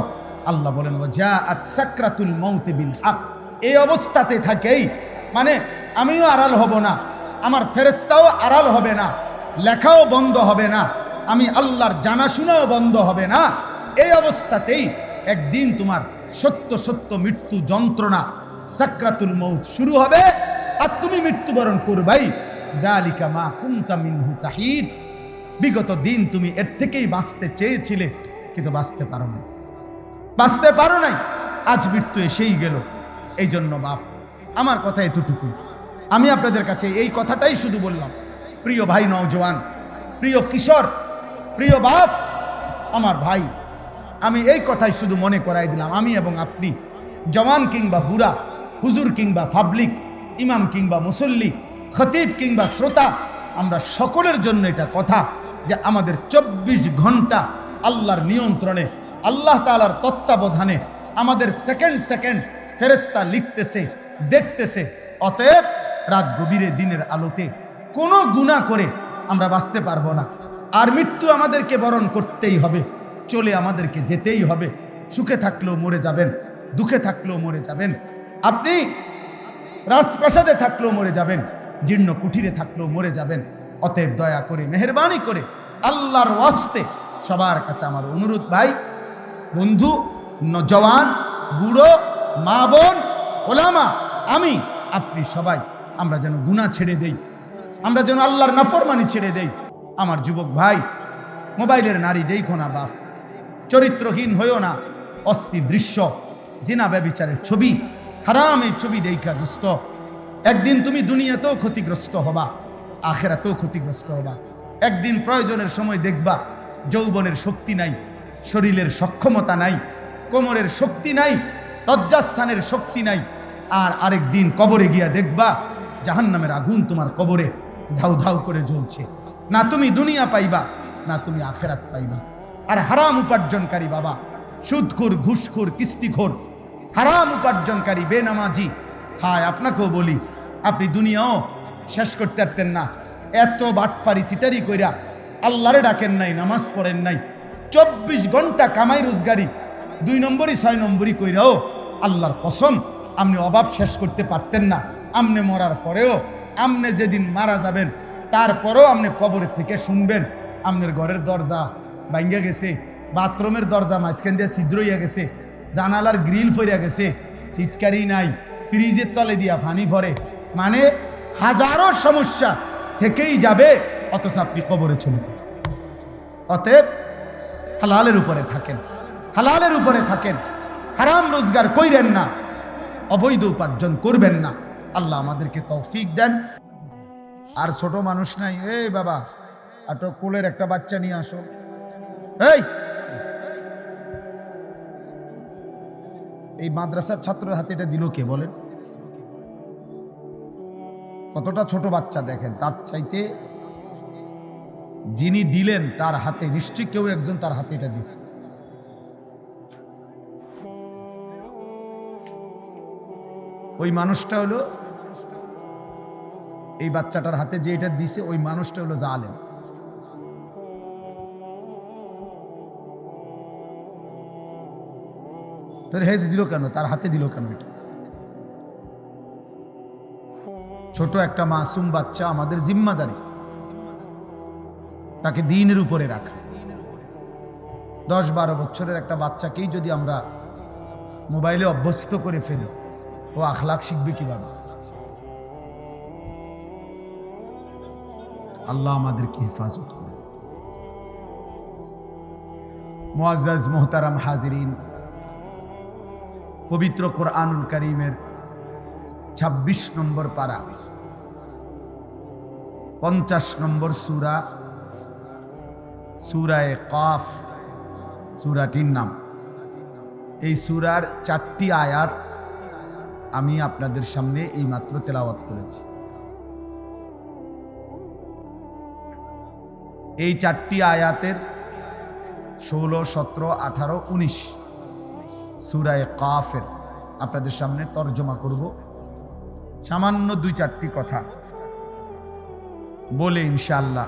আল্লাহ বলেন, জাআত সাকরাতুল মাউত বিল হক। এই অবস্থাতে থাকেই, মানে আমিও আড়াল হব না, আমার ফেরেশতাও আড়াল হবে না, লেখাও বন্ধ হবে না, আমি আল্লাহর জানাশোনাও বন্ধ হবে না। এই অবস্থাতেই একদিন তোমার সত্য সত্য মৃত্যু যন্ত্রণা সাকরাতুল মউত শুরু হবে, আর তুমি মৃত্যুবরণ করবাই। যালিকা মা কুনতা মিনহু তাহিদ। বিগত দিন তুমি এর থেকেই বাঁচতে চেয়েছিলে, কিন্তু বাঁচতে পারো নাই, আজ মৃত্যু এসেই গেল। এই জন্য বাপ, আমার কথা এতটুকু, আমি আপনাদের কাছে এই কথাটাই শুধু বললাম। প্রিয় ভাই নওজওয়ান, প্রিয় কিশোর, প্রিয় বাপ, আমার ভাই, আমি এই কথাই শুধু মনে করাই দিলাম, আমি এবং আপনি, জওয়ান কিংবা বুড়া, হুজুর কিংবা পাবলিক, ইমাম কিংবা মুসল্লি, খতিব কিংবা শ্রোতা, আমরা সকলের জন্য এটা কথা যে আমাদের 24 ঘন্টা আল্লাহর নিয়ন্ত্রণে, আল্লাহ তাআলার তত্ত্বাবধানে আমাদের সেকেন্ড সেকেন্ড ফেরেশতা লিখতেছে, দেখতেছে। অতএব রাত গভীরে দিনের আলোতে কোনো গুনাহ করে আমরা বাঁচতে পারবো না, আর মৃত্যু আমাদেরকে বরণ করতেই হবে, চলে আমাদেরকে যেতেই হবে। সুখে থাকলেও মরে যাবেন, দুঃখে থাকলেও মরে যাবেন, আপনি রাজপ্রাসাদে থাকলেও মরে যাবেন, জীর্ণ কুঠিরে থাকলেও মরে যাবেন। অতএব দয়া করে, মেহেরবানি করে, আল্লাহর ওয়াস্তে সবার কাছে আমার অনুরোধ, ভাই বন্ধু, জওয়ান, বুড়ো, মা বোন, ওলামা, আমি আপনি সবাই আমরা যেন গুনাহ ছেড়ে দেই, আমরা যেন আল্লাহর নাফরমানি ছেড়ে দেই। আমার যুবক ভাই, মোবাইলের নারী দেখো না বাপ, চরিত্রহীন হইও না, অস্থির দৃশ্য, জিনা ব্যভিচারের ছবি, হারামের ছবি দেখা দুস্থ, একদিন তুমি দুনিয়াতেও ক্ষতিগ্রস্ত হবা, আখেরাতেও ক্ষতিগ্রস্ত হবা। একদিন প্রয়োজনের সময় দেখবা যৌবনের শক্তি নাই, শরীরের সক্ষমতা নাই, কোমরের শক্তি নাই, লজ্জাস্থানের শক্তি নাই। আর আরেক দিন কবরে গিয়া দেখবা জাহান্নামের আগুন তোমার কবরে ধাউ ধাউ করে জ্বলছে। না তুমি দুনিয়া পাইবা, না তুমি আখেরাত পাইবা। আর হারাম উপার্জনকারী বাবা, সুদখোর, ঘুষখোর, কিস্তিখোর, হারাম উপার্জনকারী বেনামাজি, হায় আপনাকেও বলি, আপনি দুনিয়াও শেষ করতে পারতেন না। এত বাটফারি সিটারি কইরা আল্লাহরে ডাকেন নাই, নামাজ পড়েন নাই, 24 ঘন্টা কামাই রোজগারি, 2 নম্বরই 6 নম্বরই কইরাও আল্লাহর কসম আপনি অভাব শেষ করতে পারতেন না। আপনি মরার পরেও, আপনি যেদিন মারা যাবেন তারপরেও আপনি কবরের থেকে শুনবেন আপনার ঘরের দরজা ভাঙ্গা গেছে, বাথরুমের দরজা মাঝখান দিয়ে ছিদ্র হইয়া গেছে, জানালার গ্রিল ফইরা গেছে, সিটকারি নাই, ফ্রিজের তলে দিয়া পানি ভরে, মানে হাজারো সমস্যা থেকেই যাবে, অথচ আপনি কবরে চলে যাবেন। অতএব হালালের উপরে থাকেন, হালালের উপরে থাকেন, হারাম রোজগার কইরেন না, অবৈধ উপার্জন করবেন না। আল্লাহ আমাদেরকে তৌফিক দেন। আর ছোট মানুষ নাই, এই বাবা আটো কোলের একটা বাচ্চা নিয়ে আসো। এই মাদ্রাসার ছাত্রের হাতে এটা দিল কে বলেন? কতটা ছোট বাচ্চা দেখেন, তার চাইতে যিনি দিলেন তার হাতে নিশ্চয়ই কেউ একজন তার হাতে এটা দিছে। ওই মানুষটা হলো, এই বাচ্চাটার হাতে যে এটা দিছে ওই মানুষটা হলো জালেম। তোর হাতে দিল কেন? তার হাতে দিল কেন? এটা ছোট একটা মাসুম বাচ্চা, আমাদের জিম্মাদারি তাকে দ্বীনের উপরে রাখা। 10-12 বছরের একটা বাচ্চাকেই যদি আমরা মোবাইলে অভ্যস্ত করে ফেলি, ও আখলাক শিখবে কিভাবে? আল্লাহ আমাদেরকে হেফাজত করে। মুআজ্জাজ মুহতারাম হাজিরিন, পবিত্র কোরআনুল কারীমের 26 নম্বর পারা, 50 নম্বর সূরা, সূরায়ে কাফ সূরাটির নাম। এই সূরার 4টি আয়াত আমি আপনাদের সামনে এই মাত্র তেলাওয়াত করেছি। এই 4টি আয়াতের 16, 17, 18, 19 সূরায়ে কাফের আপনাদের সামনে তরজমা করব। সামান্য 2-4টি কথা বলে ইনশাআল্লাহ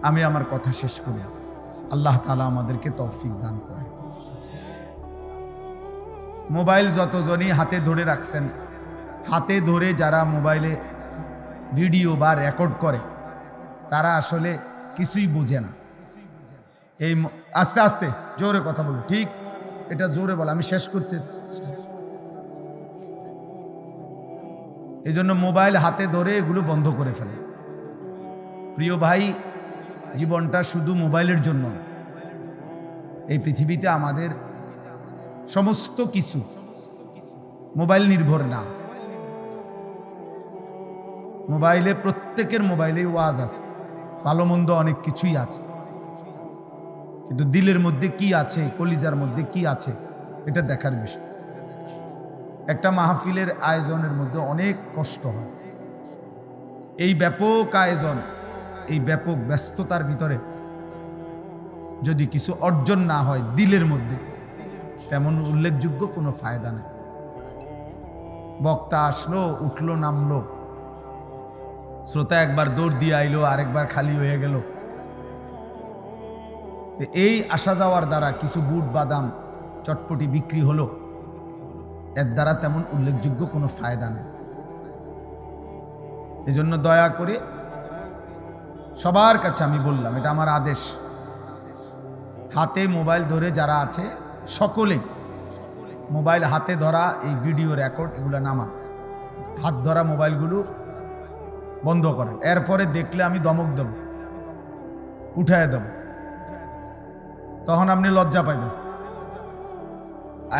আমি আমার কথা শেষ করি। আল্লাহ তাআলা আমাদেরকে তৌফিক দান করে। মোবাইল যতজনই হাতে ধরে রাখছেন, হাতে ধরে যারা মোবাইলে ভিডিও বা রেকর্ড করে তারা আসলে কিছুই বোঝে না। এই আস্তে আস্তে জোরে কথা বলবো, ঠিক এটা জোরে বল, আমি শেষ করতে। এই জন্য মোবাইল হাতে ধরে এগুলো বন্ধ করে ফেলে। প্রিয় ভাই, জীবনটা শুধু মোবাইলের জন্য। এই পৃথিবীতে আমাদের সমস্ত কিছু মোবাইল নির্ভর না। মোবাইলে, প্রত্যেকের মোবাইলে ওয়াজ আছে, ভালো মন্দ অনেক কিছুই আছে, কিন্তু দিলের মধ্যে কি আছে, কলিজার মধ্যে কি আছে, এটা দেখার বিষয়। একটা মাহফিলের আয়োজনের মধ্যে অনেক কষ্ট হয়। এই ব্যাপক আয়োজন, এই ব্যাপক ব্যস্ততার ভিতরে যদি কিছু অর্জন না হয় দিলের মধ্যে, তেমন উল্লেখযোগ্য কোনো ফায়দা নেই। বক্তা আসলো, উঠলো, নামলো, শ্রোতা একবার দৌড় দিয়ে আইলো, আরেকবার খালি হয়ে গেল। এই আসা যাওয়ার দ্বারা কিছু বুট বাদাম চটপটি বিক্রি হলো, এর দ্বারা তেমন উল্লেখযোগ্য কোনো ফায়দা নেই। এজন্য দয়া করে সবার কাছে আমি বললাম, এটা আমার আদেশ, হাতে মোবাইল ধরে যারা আছে সকলে মোবাইল হাতে ধরা, এই ভিডিও রেকর্ড এগুলো নামা, হাত ধরা মোবাইলগুলো বন্ধ করেন। এরপরে দেখলে আমি ধমক দেব, উঠায় দেব, তখন আপনি লজ্জা পাইবেন।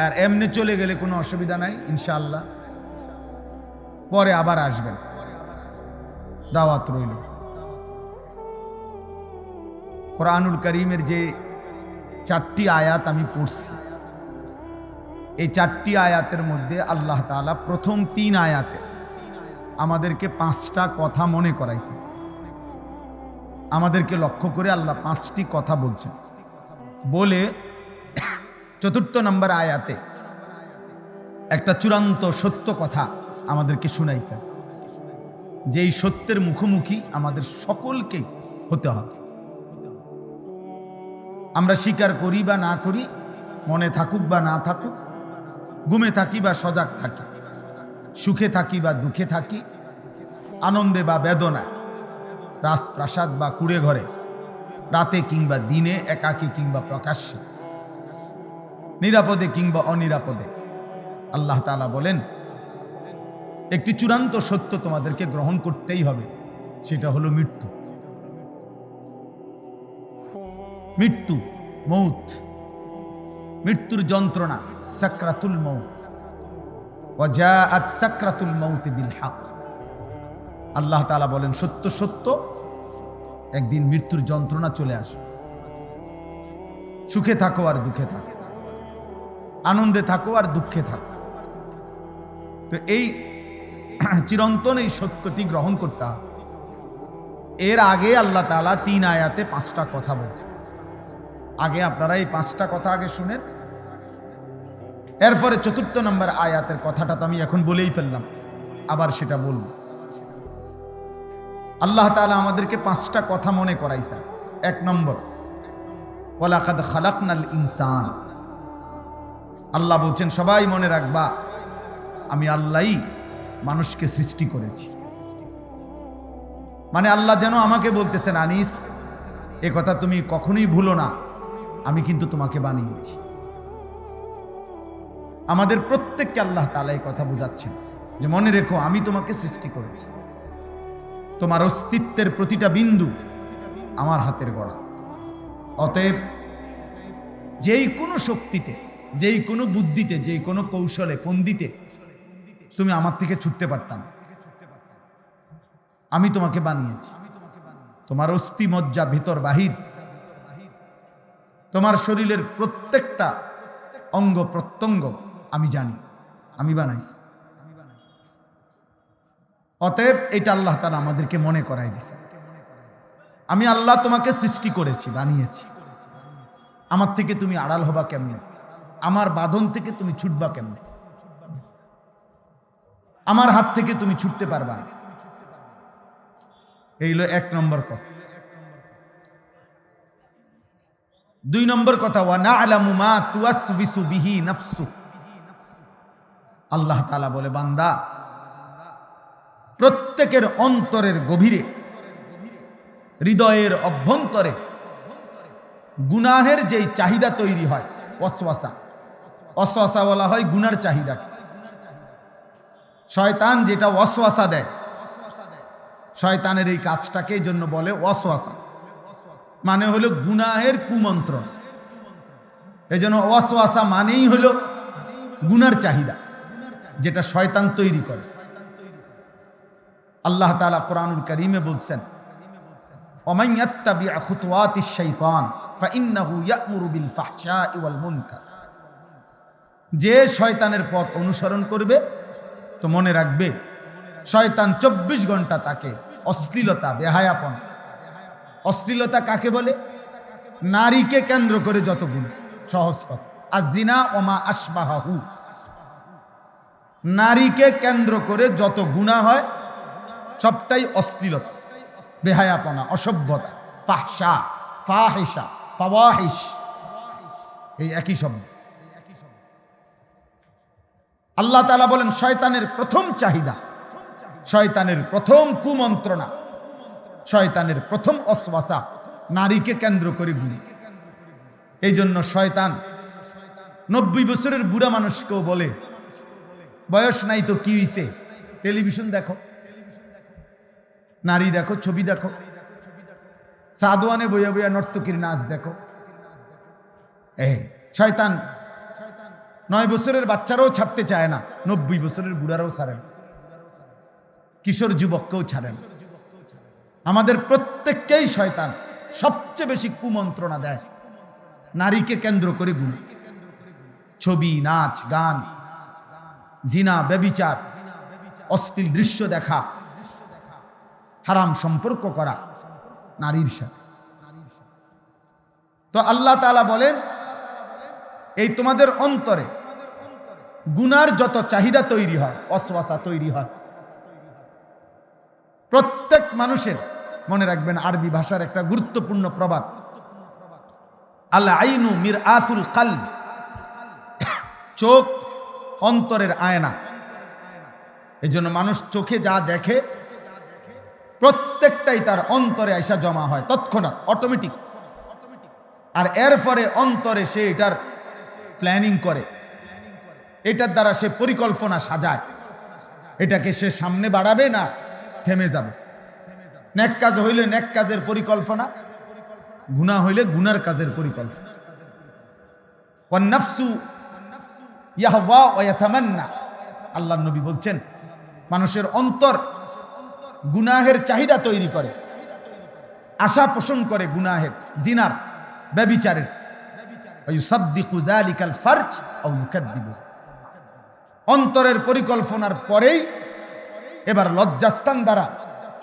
আর এমনি চলে গেলে কোনো অসুবিধা নাই, ইনশাআল্লাহ পরে আবার আসবেন, দাওয়াত রইল। কোরআনুল কারীমের যে 4টি আয়াত আমি পড়ছি, এই 4টি আয়াতের মধ্যে আল্লাহ তাআলা প্রথম 3 আয়াতে আমাদেরকে 5টা কথা মনে করাইছে। আমাদেরকে লক্ষ্য করে আল্লাহ 5টি কথা বলছেন, বলে 4 নম্বর আয়াতে একটা চূড়ান্ত সত্য কথা আমাদেরকে শুনাইছেন, যেই সত্যের মুখোমুখি আমাদের সকলকে হতে হবে। আমরা স্বীকার করি বা না করি, মনে থাকুক বা না থাকুক, ঘুমে থাকি বা সজাগ থাকি, সুখে থাকি বা দুঃখে থাকি, আনন্দে বা বেদনায়, রাজপ্রাসাদ বা কুড়ে ঘরে, রাতে কিংবা দিনে, একাকী কিংবা প্রকাশ্যে, নিরাপদে কিংবা অনিরাপদে, আল্লাহ তাআলা বলেন একটি চূড়ান্ত সত্য তোমাদেরকে গ্রহণ করতেই হবে, সেটা হলো মৃত্যু। মৃত্যু, মৌত, মৃত্যুর যন্ত্রণা, সাকরাতুল মৌত, ওয়া জাআত সাকরাতুল মৌত বিল হক। আল্লাহ তাআলা বলেন সত্য সত্য একদিন মৃত্যুর যন্ত্রণা চলে আসবে। সুখে থাকো আর দুঃখে থাকো, আনন্দে থাকো আর দুঃখে থাকো। তো এই চিরন্তন এই সত্যটি গ্রহণ করতে হবে। এর আগে আল্লাহ তাআলা 3 আয়াতে 5টা কথা বলছে। আগে আপনারা এই 5টা কথা আগে শুনেন, এরপরে 4 নম্বর আয়াতের কথাটা তো আমি এখন বলেই ফেললাম, আবার সেটা বলব। আল্লাহ তাআলা আমাদেরকে 5টা কথা মনে করাইছেন। 1 নম্বর, ওয়ালাকাদ খালাকনাল ইনসান। আল্লাহ বলছেন সবাই মনে রাখবা, আমি আল্লাহই মানুষকে সৃষ্টি করেছি। মানে আল্লাহ যেন আমাকে বলতেছেন, আনিস এ কথা তুমি কখনোই ভুলো না, আমি কিন্তু তোমাকে বানিয়েছি। আমাদের প্রত্যেককে আল্লাহ তাআলা এই কথা বোঝাচ্ছেন যে মনে রেখো, আমি তোমাকে সৃষ্টি করেছি। তোমার অস্তিত্বের প্রতিটা বিন্দু আমার হাতের গড়া। অতএব যেই কোনো শক্তিতে, যেই কোনো বুদ্ধিতে, যেই কোনো কৌশলে, ফন্দিতে তুমি আমার থেকে ছুটতে পারতাম। আমি তোমাকে বানিয়েছি। তোমার অস্থি মজ্জা, ভিতর বাহির, তোমার শরীরের প্রত্যেকটা অঙ্গ প্রত্যঙ্গ আমি জানি, আমি বানাইছি। অতএব এটা আল্লাহ তাআলা আমাদেরকে মনে করাই দিয়েছে, আমি আল্লাহ তোমাকে সৃষ্টি করেছি, বানিয়েছি। আমার থেকে তুমি আড়াল হবা কেমনে? আমার বাঁধন থেকে তুমি ছুটবা কেমনে? আমার হাত থেকে তুমি ছুটতে পারবা না। এই হলো 1 নম্বর কথা। 2 নম্বর কথা, ওয়া না'লামু মা তুওয়াসবিসু বিহি নাফসু। আল্লাহ তাআলা বলে, বান্দা প্রত্যেকের অন্তরের গভীরে, হৃদয়ের অভ্যন্তরে গুনাহের যেই চাহিদা তৈরি হয়, ওয়াসওয়াসা, ওয়াসওয়াসা বলা হয় গুনার চাহিদা। শয়তান যেটা ওয়াসওয়াসা দেয়, শয়তানের এই কাজটাকে এই জন্য বলে ওয়াসওয়াসা, মানে হলো গুনাহের কুমন্ত্রণ। এই জন্য ওয়াসওয়াসা মানেই হলো গুনার চাহিদা, যেটা শয়তান তৈরি করে। আল্লাহ তাআলা কোরআনুল কারীমে বলছেন, ওমান ইয়াত্তাবি খুতুওয়াতিশ শাইতান ফাইন্নাহু ইয়া'মুরু বিল ফাহশাই ওয়াল মুনকার। যে শয়তানের পথ অনুসরণ করবে, তো মনে রাখবে শয়তান 24 ঘন্টা তাকে অশ্লীলতা, বেহায়াপন। অশ্লীলতা কাকে বলে? নারীকে কেন্দ্র করে যত গুণ, সহজ কথা, আয-যিনা ওয়া মা আশবাহু। নারীকে কেন্দ্র করে যত গুনাহ হয় সবটাই অশ্লীলতা, বেহায়াপনা, অসভ্যতা, ফাহশা, ফাহিশা, ফাওয়াহিশ, এই একই শব্দ। আল্লাহ তাআলা বলেন শয়তানের প্রথম চাহিদা, শয়তানের প্রথম কুমন্ত্রণা, শয়তানের প্রথম ওয়াসওয়াসা নারীকে কেন্দ্র করে গুণ। এই জন্য শয়তান 90 বছরের বুড়া মানুষকেও বলে, বয়স নাই তো কি হইছে, টেলিভিশন দেখো, নারী দেখো, ছবি দেখো, সাদওয়ানে বইয়া বইয়া নর্তকীর নাচ দেখো। শয়তান 9 বছরের বাচ্চারাও ছাড়তে চায় না, 90 বছরের বুড়ারাও ছাড়েন, কিশোর যুবককেও ছাড়েন। আমাদের প্রত্যেককেই শয়তান সবচেয়ে বেশি কুমন্ত্রণা দেয় নারীকে কেন্দ্র করে গুণ, ছবি, নাচ, গান, জিনা, ব্যভিচার, অশ্লীল দৃশ্য দেখা, হারাম সম্পর্ক করা নারীর সাথে। তো আল্লাহ তাআলা বলেন, এই তোমাদের অন্তরে গুনার যত চাহিদা তৈরি হয়, ওয়াসওয়াসা তৈরি হয়, প্রত্যেক মানুষের, মনে রাখবেন আরবি ভাষার একটা গুরুত্বপূর্ণ প্রবাদ, আল আইনু মিরআতুল কলব, চোখ অন্তরের আয়না। এজন্য মানুষ চোখে যা দেখে প্রত্যেকটাই তার অন্তরে আইসা জমা হয় তৎক্ষণাৎ, অটোমেটিক। আর এরপরে অন্তরে সে এটার প্ল্যানিং করে, এটার দ্বারা সে পরিকল্পনা সাজায়, এটাকে সে সামনে বাড়াবে না থেমে যাবে। নেক কাজ হইলে নেক কাজের পরিকল্পনা, গুনাহ হইলে গুনার কাজের পরিকল্পনা। ওয়ান নাফসু ইয়াহওয়া ওয়া ইয়াতামান্না, আল্লাহর নবী বলছেন মানুষের অন্তর গুনাহের চাহিদা তৈরি করে, আশা পোষণ করে গুনাহের, জিনার, ব্যভিচারের। ইউসাদ্দিকু যালিকাল ফারজ আও ইউকাদ্দিবু, অন্তরের পরিকল্পনার পরেই এবার লজ্জাস্থান দ্বারা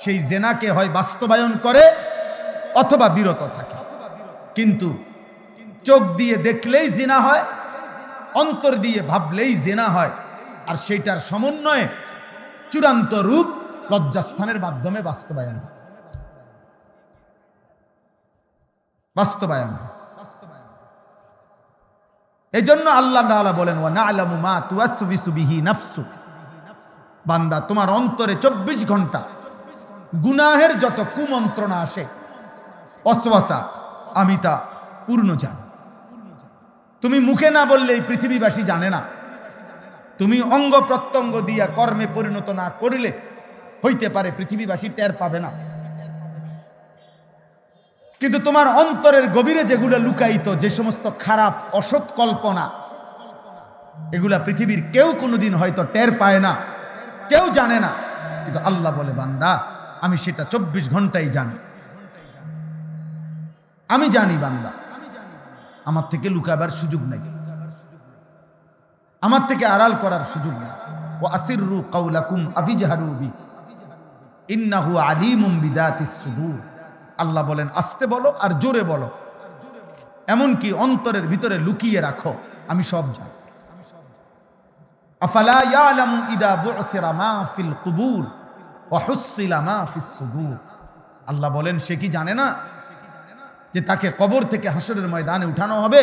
সেই জেনাকে হয় বাস্তবায়ন করে অথবা বিরত থাকে। কিন্তু চোখ দিয়ে দেখলেই জিনা হয়, অন্তর দিয়ে ভাবলেই জিনা হয়, আর সেইটার সমন্বয়ে চূড়ান্ত রূপ লজ্জাস্থানের মাধ্যমে বাস্তবায়ন। এই জন্য আল্লাহ তাআলা বলেন, ওয়া না'লামু মা তুওয়াসওয়িসু বিহি নাফসু, বান্দা তোমার অন্তরে 24 ঘন্টা গুনাহের যত কুমন্ত্রণা আসে, ওয়াসওয়াসা, আমি তা পূর্ণ জানি। তুমি মুখে না বললে এই পৃথিবীবাসী জানে না, তুমি অঙ্গ প্রত্যঙ্গ দিয়া কর্মে পরিণত না করিলে হইতে পারে পৃথিবীবাসী টের পাবে না, কিন্তু তোমার অন্তরের গভীরে যেগুলো লুকায়িত, যে সমস্ত খারাপ অসৎ কল্পনা, এগুলা পৃথিবীর কেউ কোনোদিন হয়তো টের পায় না, কেউ জানে না, কিন্তু আল্লাহ বলে, বান্দা আমি সেটা 24 ঘন্টাই জানি। আমি জানি বান্দা, আমার থেকে লুকাবার সুযোগ নাই, আমার থেকে আড়াল করার সুযোগ নাই। ওয়া আসিররু কাওলাকুম আফিজহারু বি ইন্নাহু আলিমুম বিদাতিস সুদূর, আল্লাহ বলেন আস্তে বলো আর জোরে বলো, এমনকি অন্তরের ভিতরে লুকিয়ে রাখো, আমি সব জানি। আফালা ইয়ালামু ইদা বু'সিরা মা ফিল কুবুর ওয়া হুসিলা মা ফিস সুদূর, আল্লাহ বলেন সে কি জানে না যে তাকে কবর থেকে হাসরের ময়দানে উঠানো হবে,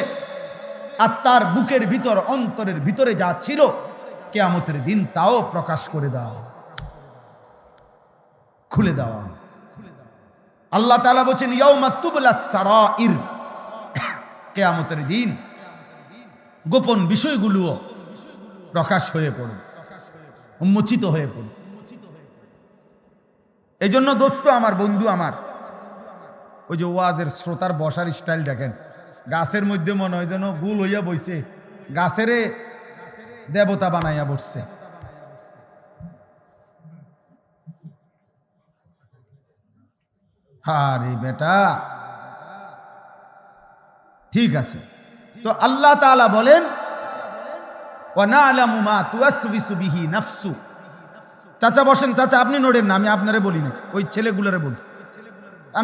আর তার বুকের ভিতর, অন্তরের ভিতরে যা ছিল কিয়ামতের দিন তাও প্রকাশ করে দাও, খুলে দেওয়া। আল্লাহ তাআলা বলেন ইয়াউমা তুবলাস সারাইর, কিয়ামতের দিন গোপন বিষয়গুলো প্রকাশ হয়ে পড়বে, উন্মোচিত হয়ে পড়বে। এই জন্য দোস্ত আমার, বন্ধু আমার, ওই যে ওয়াজের শ্রোতার বসার স্টাইল দেখেন, গাছের মধ্যে মনে হয় যেন গুল হইয়া বইছে, গাছেরে দেবতা বানাইয়া বসছে। আরে বেটা, ঠিক আছে। তো আল্লাহ তাআলা বলেন, ওয়া না'লামু মা তুওয়াসওয়িসু বিহি নাফসু। চাচা বসেন, চাচা আপনি নড়েন না, আমি আপনারে বলি না, ওই ছেলেগুলোরে বলছি।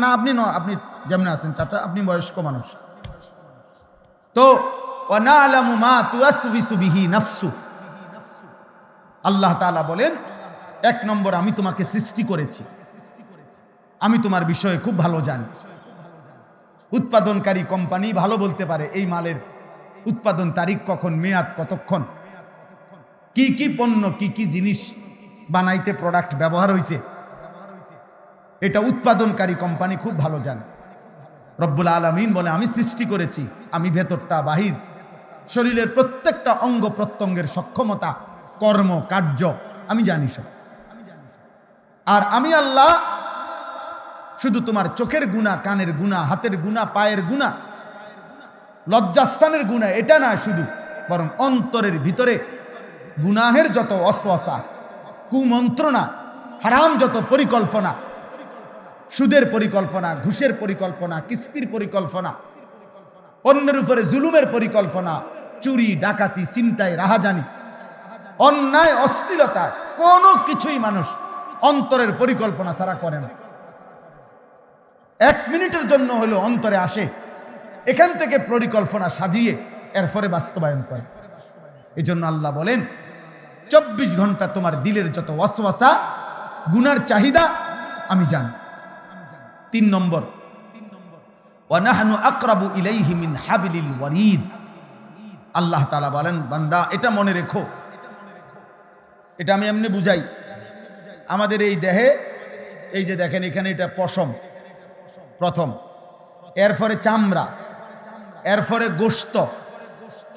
না আপনি আপনি যেমন আছেন চাচা, আপনি বয়স্ক মানুষ। তো ওয়া না'লামু মা তুওয়াসওয়িসু বিহি নাফসু, আল্লাহ তাআলা বলেন 1 নম্বর, আমি তোমাকে সৃষ্টি করেছি, আমি তোমার বিষয়ে খুব ভালো জানি। উৎপাদনকারী কোম্পানি ভালো বলতে পারে এই মালের উৎপাদন তারিখ কখন, মেয়াদ কতক্ষণ, কি কি পণ্য, কি কি জিনিস বানাইতে প্রোডাক্ট ব্যবহার হয়েছে, এটা উৎপাদনকারী কোম্পানি খুব ভালো জানে। রব্বুল আলামিন বলে আমি সৃষ্টি করেছি, আমি ভেতরটা বাহির, শরীরের প্রত্যেকটা অঙ্গ প্রত্যঙ্গের সক্ষমতা, কর্ম কার্য আমি জানি সব। আর আমি আল্লাহ শুধু তোমার চোখের গুনাহ, কানের গুনাহ, হাতের গুনাহ, পায়ের গুনাহ, লজ্জাস্থানের গুনাহ এটা না শুধু, বরং অন্তরের ভিতরে গুনাহের যত ওয়াসওয়াসা, কুমন্ত্রণা, হারাম যত পরিকল্পনা, সুদের পরিকল্পনা, ঘুষের পরিকল্পনা, কিস্তির পরিকল্পনা, অন্যের উপরে জুলুমের পরিকল্পনা, চুরি ডাকাতি, ছিনতাই, রাহাজানি, অন্যায়, অশ্লীলতা, কোনো কিছুই মানুষ অন্তরের পরিকল্পনা ছাড়া করে না। 1 মিনিটের জন্য হলো অন্তরে আসে, এখান থেকে পরিকল্পনা সাজিয়ে এরপরে বাস্তবায়ন করে। এই জন্য আল্লাহ বলেন 24 ঘন্টা তোমার দিলের যত ওয়াসওয়াসা, গুনার চাহিদা আমি জানি। 3 নম্বর, ওয়া নাহনু আকরাবু ইলাইহি মিন হাবিলিল ওয়ারিদ। আল্লাহ তাআলা বলেন, বান্দা এটা মনে রেখো, এটা আমি এমনি বুঝাই। আমাদের এই দেহে, এই যে দেখেন এখানে এটা পশম প্রথম, এরপরে চামড়া, এরপরে গোশত,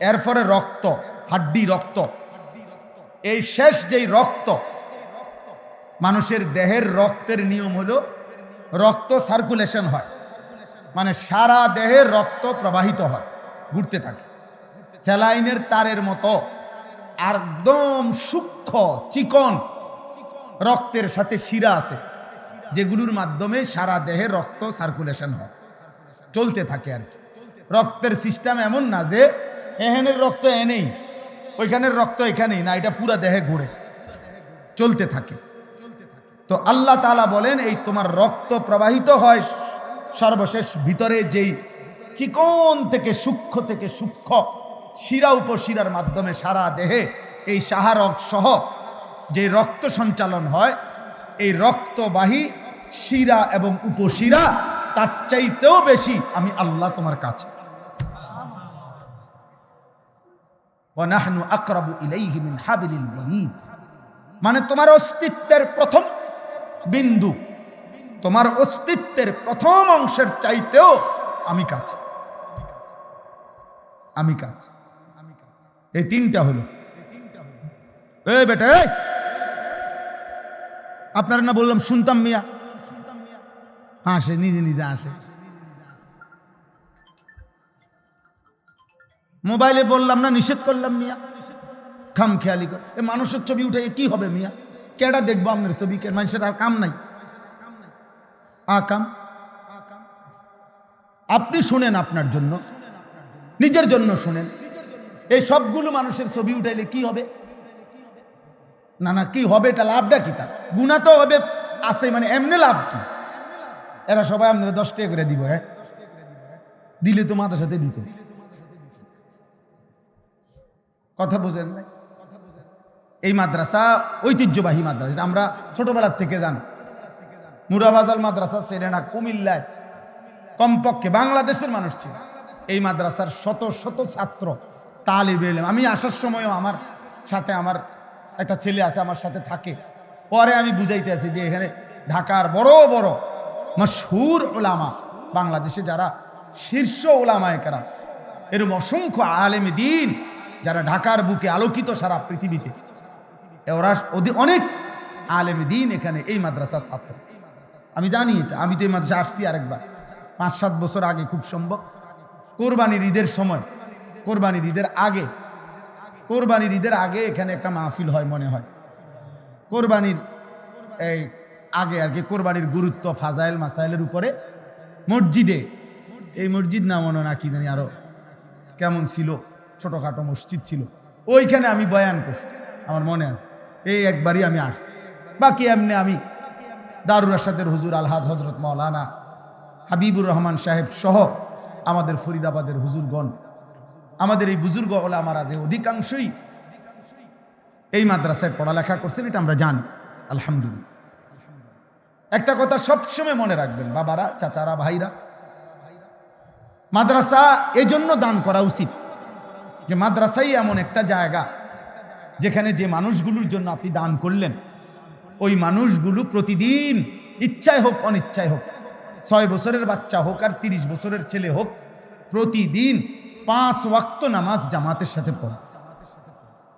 এরপরে রক্ত, হাড্ডি, রক্ত, এই শেষ যেই রক্ত, মানুষের দেহের রক্তের নিয়ম হলো রক্ত সার্কুলেশন হয়, মানে সারা দেহে রক্ত প্রবাহিত হয়, ঘুরতে থাকে স্যালাইনের তারের মতো। একদম সূক্ষ্ম চিকন রক্তের সাথে শিরা আছে, যেগুলোর মাধ্যমে সারা দেহে রক্ত সার্কুলেশন হয়, চলতে থাকে আর কি। রক্তের সিস্টেম এমন না যে এখানের রক্ত এনেই, ওইখানের রক্ত এখানেই না, এটা পুরা দেহে ঘুরে চলতে থাকে। তো আল্লাহ তাআলা বলেন, এই তোমার রক্ত প্রবাহিত হয় সর্বশেষ ভিতরে যেই চিকন থেকে সূক্ষ্ম শিরা উপশিরার মাধ্যমে সারা দেহে এই সাহারক সহ যে রক্ত সঞ্চালন হয়, এই রক্তবাহী শিরা এবং উপশিরা তার চাইতেও বেশি আমি আল্লাহ তোমার কাছে। ওয়া নাহনু আকরাবু ইলাইহি মিন হাবিলিল ওয়ারিদ, মানে তোমার অস্তিত্বের প্রথম বিন্দু, তোমার অস্তিত্বের প্রথম অংশের চাইতেও আমি কাছে, আমি কাছে। এই 3টা হলো। এই বেটা, আপনারা না বললাম শুনতাম মিয়া, হাসে, নিজে নিজে আসে। মোবাইলে বললাম না, নিষেধ করলাম মিয়া, খাম খেয়ালি কর। এ মানুষের ছবি উঠে কি হবে মিয়া? কেডা দেখবো আপনার ছবি? কে মানুষের আর কাম নাই, কাম আপনি শুনেন, আপনার জন্য, নিজের জন্য শুনেন। এই সবগুলো মানুষের ছবি উঠাইলে কি হবে? না না, কি হবে? এটা লাভটা কি? তার গুণা তো হবে আছে, মানে এমনি লাভ কি? এরা সবাই আপনারা 10 টাকা করে দিব, হ্যাঁ দিলে তো মাথার সাথে দিত। কথা বোঝেন না? এই মাদ্রাসা ঐতিহ্যবাহী মাদ্রাসা, যেটা আমরা ছোটবেলার থেকে জানি। মুরাবাজাল মাদ্রাসা সেরেনা কুমিল্লায় কমপক্ষে বাংলাদেশের মানুষ ছিল। এই মাদ্রাসার শত শত ছাত্র, তালিবে ইলম। আমি আসার সময়ও আমার সাথে আমার একটা ছেলে আছে, আমার সাথে থাকে। পরে আমি বুঝাইতে আছি যে এখানে ঢাকার বড় বড় মশহুর ওলামা, বাংলাদেশে যারা শীর্ষ ওলামায়ে কেরাম, এরকম অসংখ্য আলেমে দ্বীন যারা ঢাকার বুকে আলোকিত সারা পৃথিবীতে, ওরা অনেক আলেমে দ্বীন এখানে এই মাদ্রাসার ছাত্র। আমি জানি এটা, আমি তো এই মাদ্রাসা আসছি আরেকবার 5-7 বছর আগে, খুব সম্ভব কোরবানির ঈদের সময়, কোরবানির ঈদের আগে এখানে একটা মাহফিল হয় মনে হয়। কোরবানির এই আগে আর কি, কোরবানির গুরুত্ব, ফাজাইল মাসাইলের উপরে মসজিদে, এই মসজিদ না মনে না কি জানি আরো কেমন ছিল, ছোটখাটো মসজিদ ছিল, ওইখানে আমি বয়ান করছি, আমার মনে আছে। এই একবারই আমি আসছি, বাকি এমনি আমি দারুর রাশাদের হুজুর আলহাজ হজরত মাওলানা হাবিবুর রহমান সাহেব সহ আমাদের ফরিদাবাদের হুজুরগণ, আমাদের এই বুজুর্গ ওলামারা যে অধিকাংশই এই মাদ্রাসায় পড়ালেখা করছেন, এটা আমরা জানি আলহামদুলিল্লাহ। একটা কথা সবসময় মনে রাখবেন বাবারা, চাচারা, ভাইরা, মাদ্রাসা এই জন্য দান করা উচিত যে মাদ্রাসাই এমন একটা জায়গা যেখানে যে মানুষগুলোর জন্য আপনি দান করলেন, ওই মানুষগুলো প্রতিদিন ইচ্ছায় হোক অনিচ্ছায় হোক 6 বছরের বাচ্চা হোক আর 30 বছরের ছেলে হোক, প্রতিদিন 5 ওয়াক্ত নামাজ জামাতের সাথে পড়ে।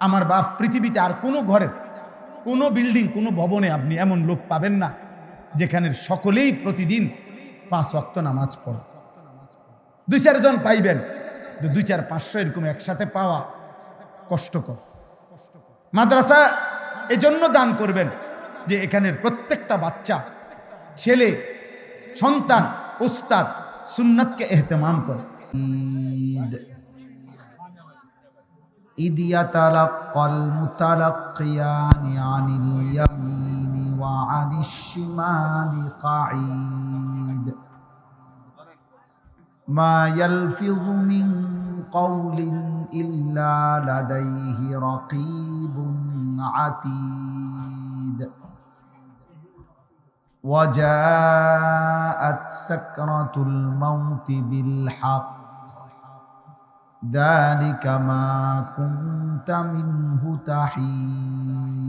আমার বাপ, পৃথিবীতে আর কোনো ঘরের, কোনো বিল্ডিং, কোনো ভবনে আপনি এমন লোক পাবেন না যেখানে সকলেই প্রতিদিন 5 ওয়াক্ত নামাজ পড়ে। 2-4 জন পাইবেন, 2-4-500 এরকম একসাথে পাওয়া কষ্টকর। মাদ্রাসা এজন্য দান করবেন যে এখানের প্রত্যেকটা বাচ্চা, ছেলে, সন্তান, উস্তাদ সুন্নাতকে এহতেমাম করে। إذ يتلقى المتلقيان عن اليمين وعن الشمال قعيد ما يلفظ من قول إلا لديه رقيب عتيد وجاءت سكرة الموت بالحق ذلك ما كنت منه تحيد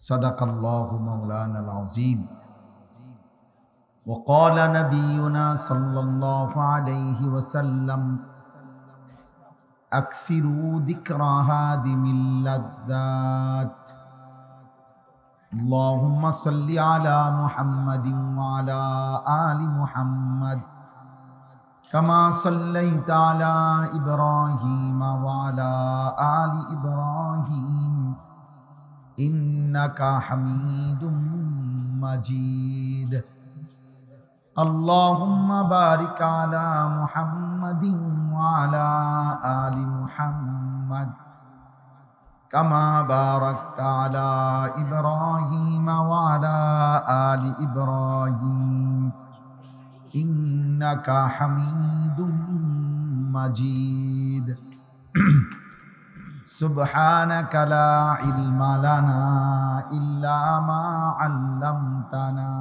صدق الله مولانا العظيم وقال نبينا صلى الله عليه وسلم أكثروا ذكر هادم اللذات اللهم صل على محمد وعلى آل محمد كما صليت على إبراهيم وعلى آل إبراهيم إنك حميد مجيد اللهم بارك على محمد وعلى آل محمد كما باركت على إبراهيم وعلى آل إبراهيم إنك حميد مجيد سبحانك لا علم لنا إلا ما علمتنا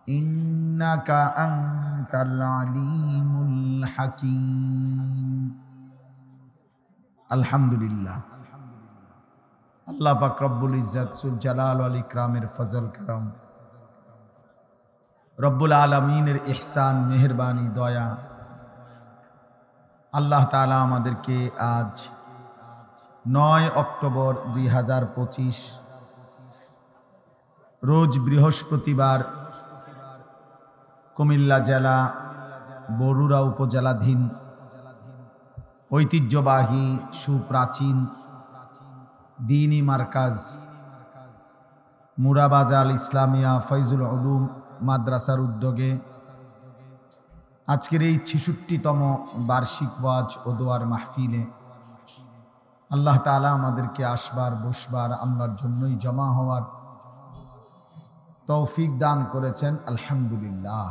إنك أنت العليم الحكيم الحمد لله আল্লাহ পাক রব্বুল ইজ্জত সুল জালাল ওয়াল ইকরামের ফজল করম, রব্বুল আলামিনের ইহসান, মেহেরবানি, দয়া, আল্লাহ তাআলা আমাদেরকে আজ 9 অক্টোবর 2025 রোজ বৃহস্পতিবার কুমিল্লা জেলা বরুড়া উপজেলাধীন ঐতিহ্যবাহী সুপ্রাচীন দ্বীনি মার্কাজ মুরাবাজাল ইসলামিয়া ফয়জুল উলুম মাদ্রাসার উদ্যোগে আজকের এই 66তম বার্ষিক ওয়াজ ও দোয়ার মাহফিলে আল্লাহ তাআলা আমাদেরকে আসবার, বসবার, আল্লাহর জন্যই জমা হওয়ার তৌফিক দান করেছেন। আলহামদুলিল্লাহ।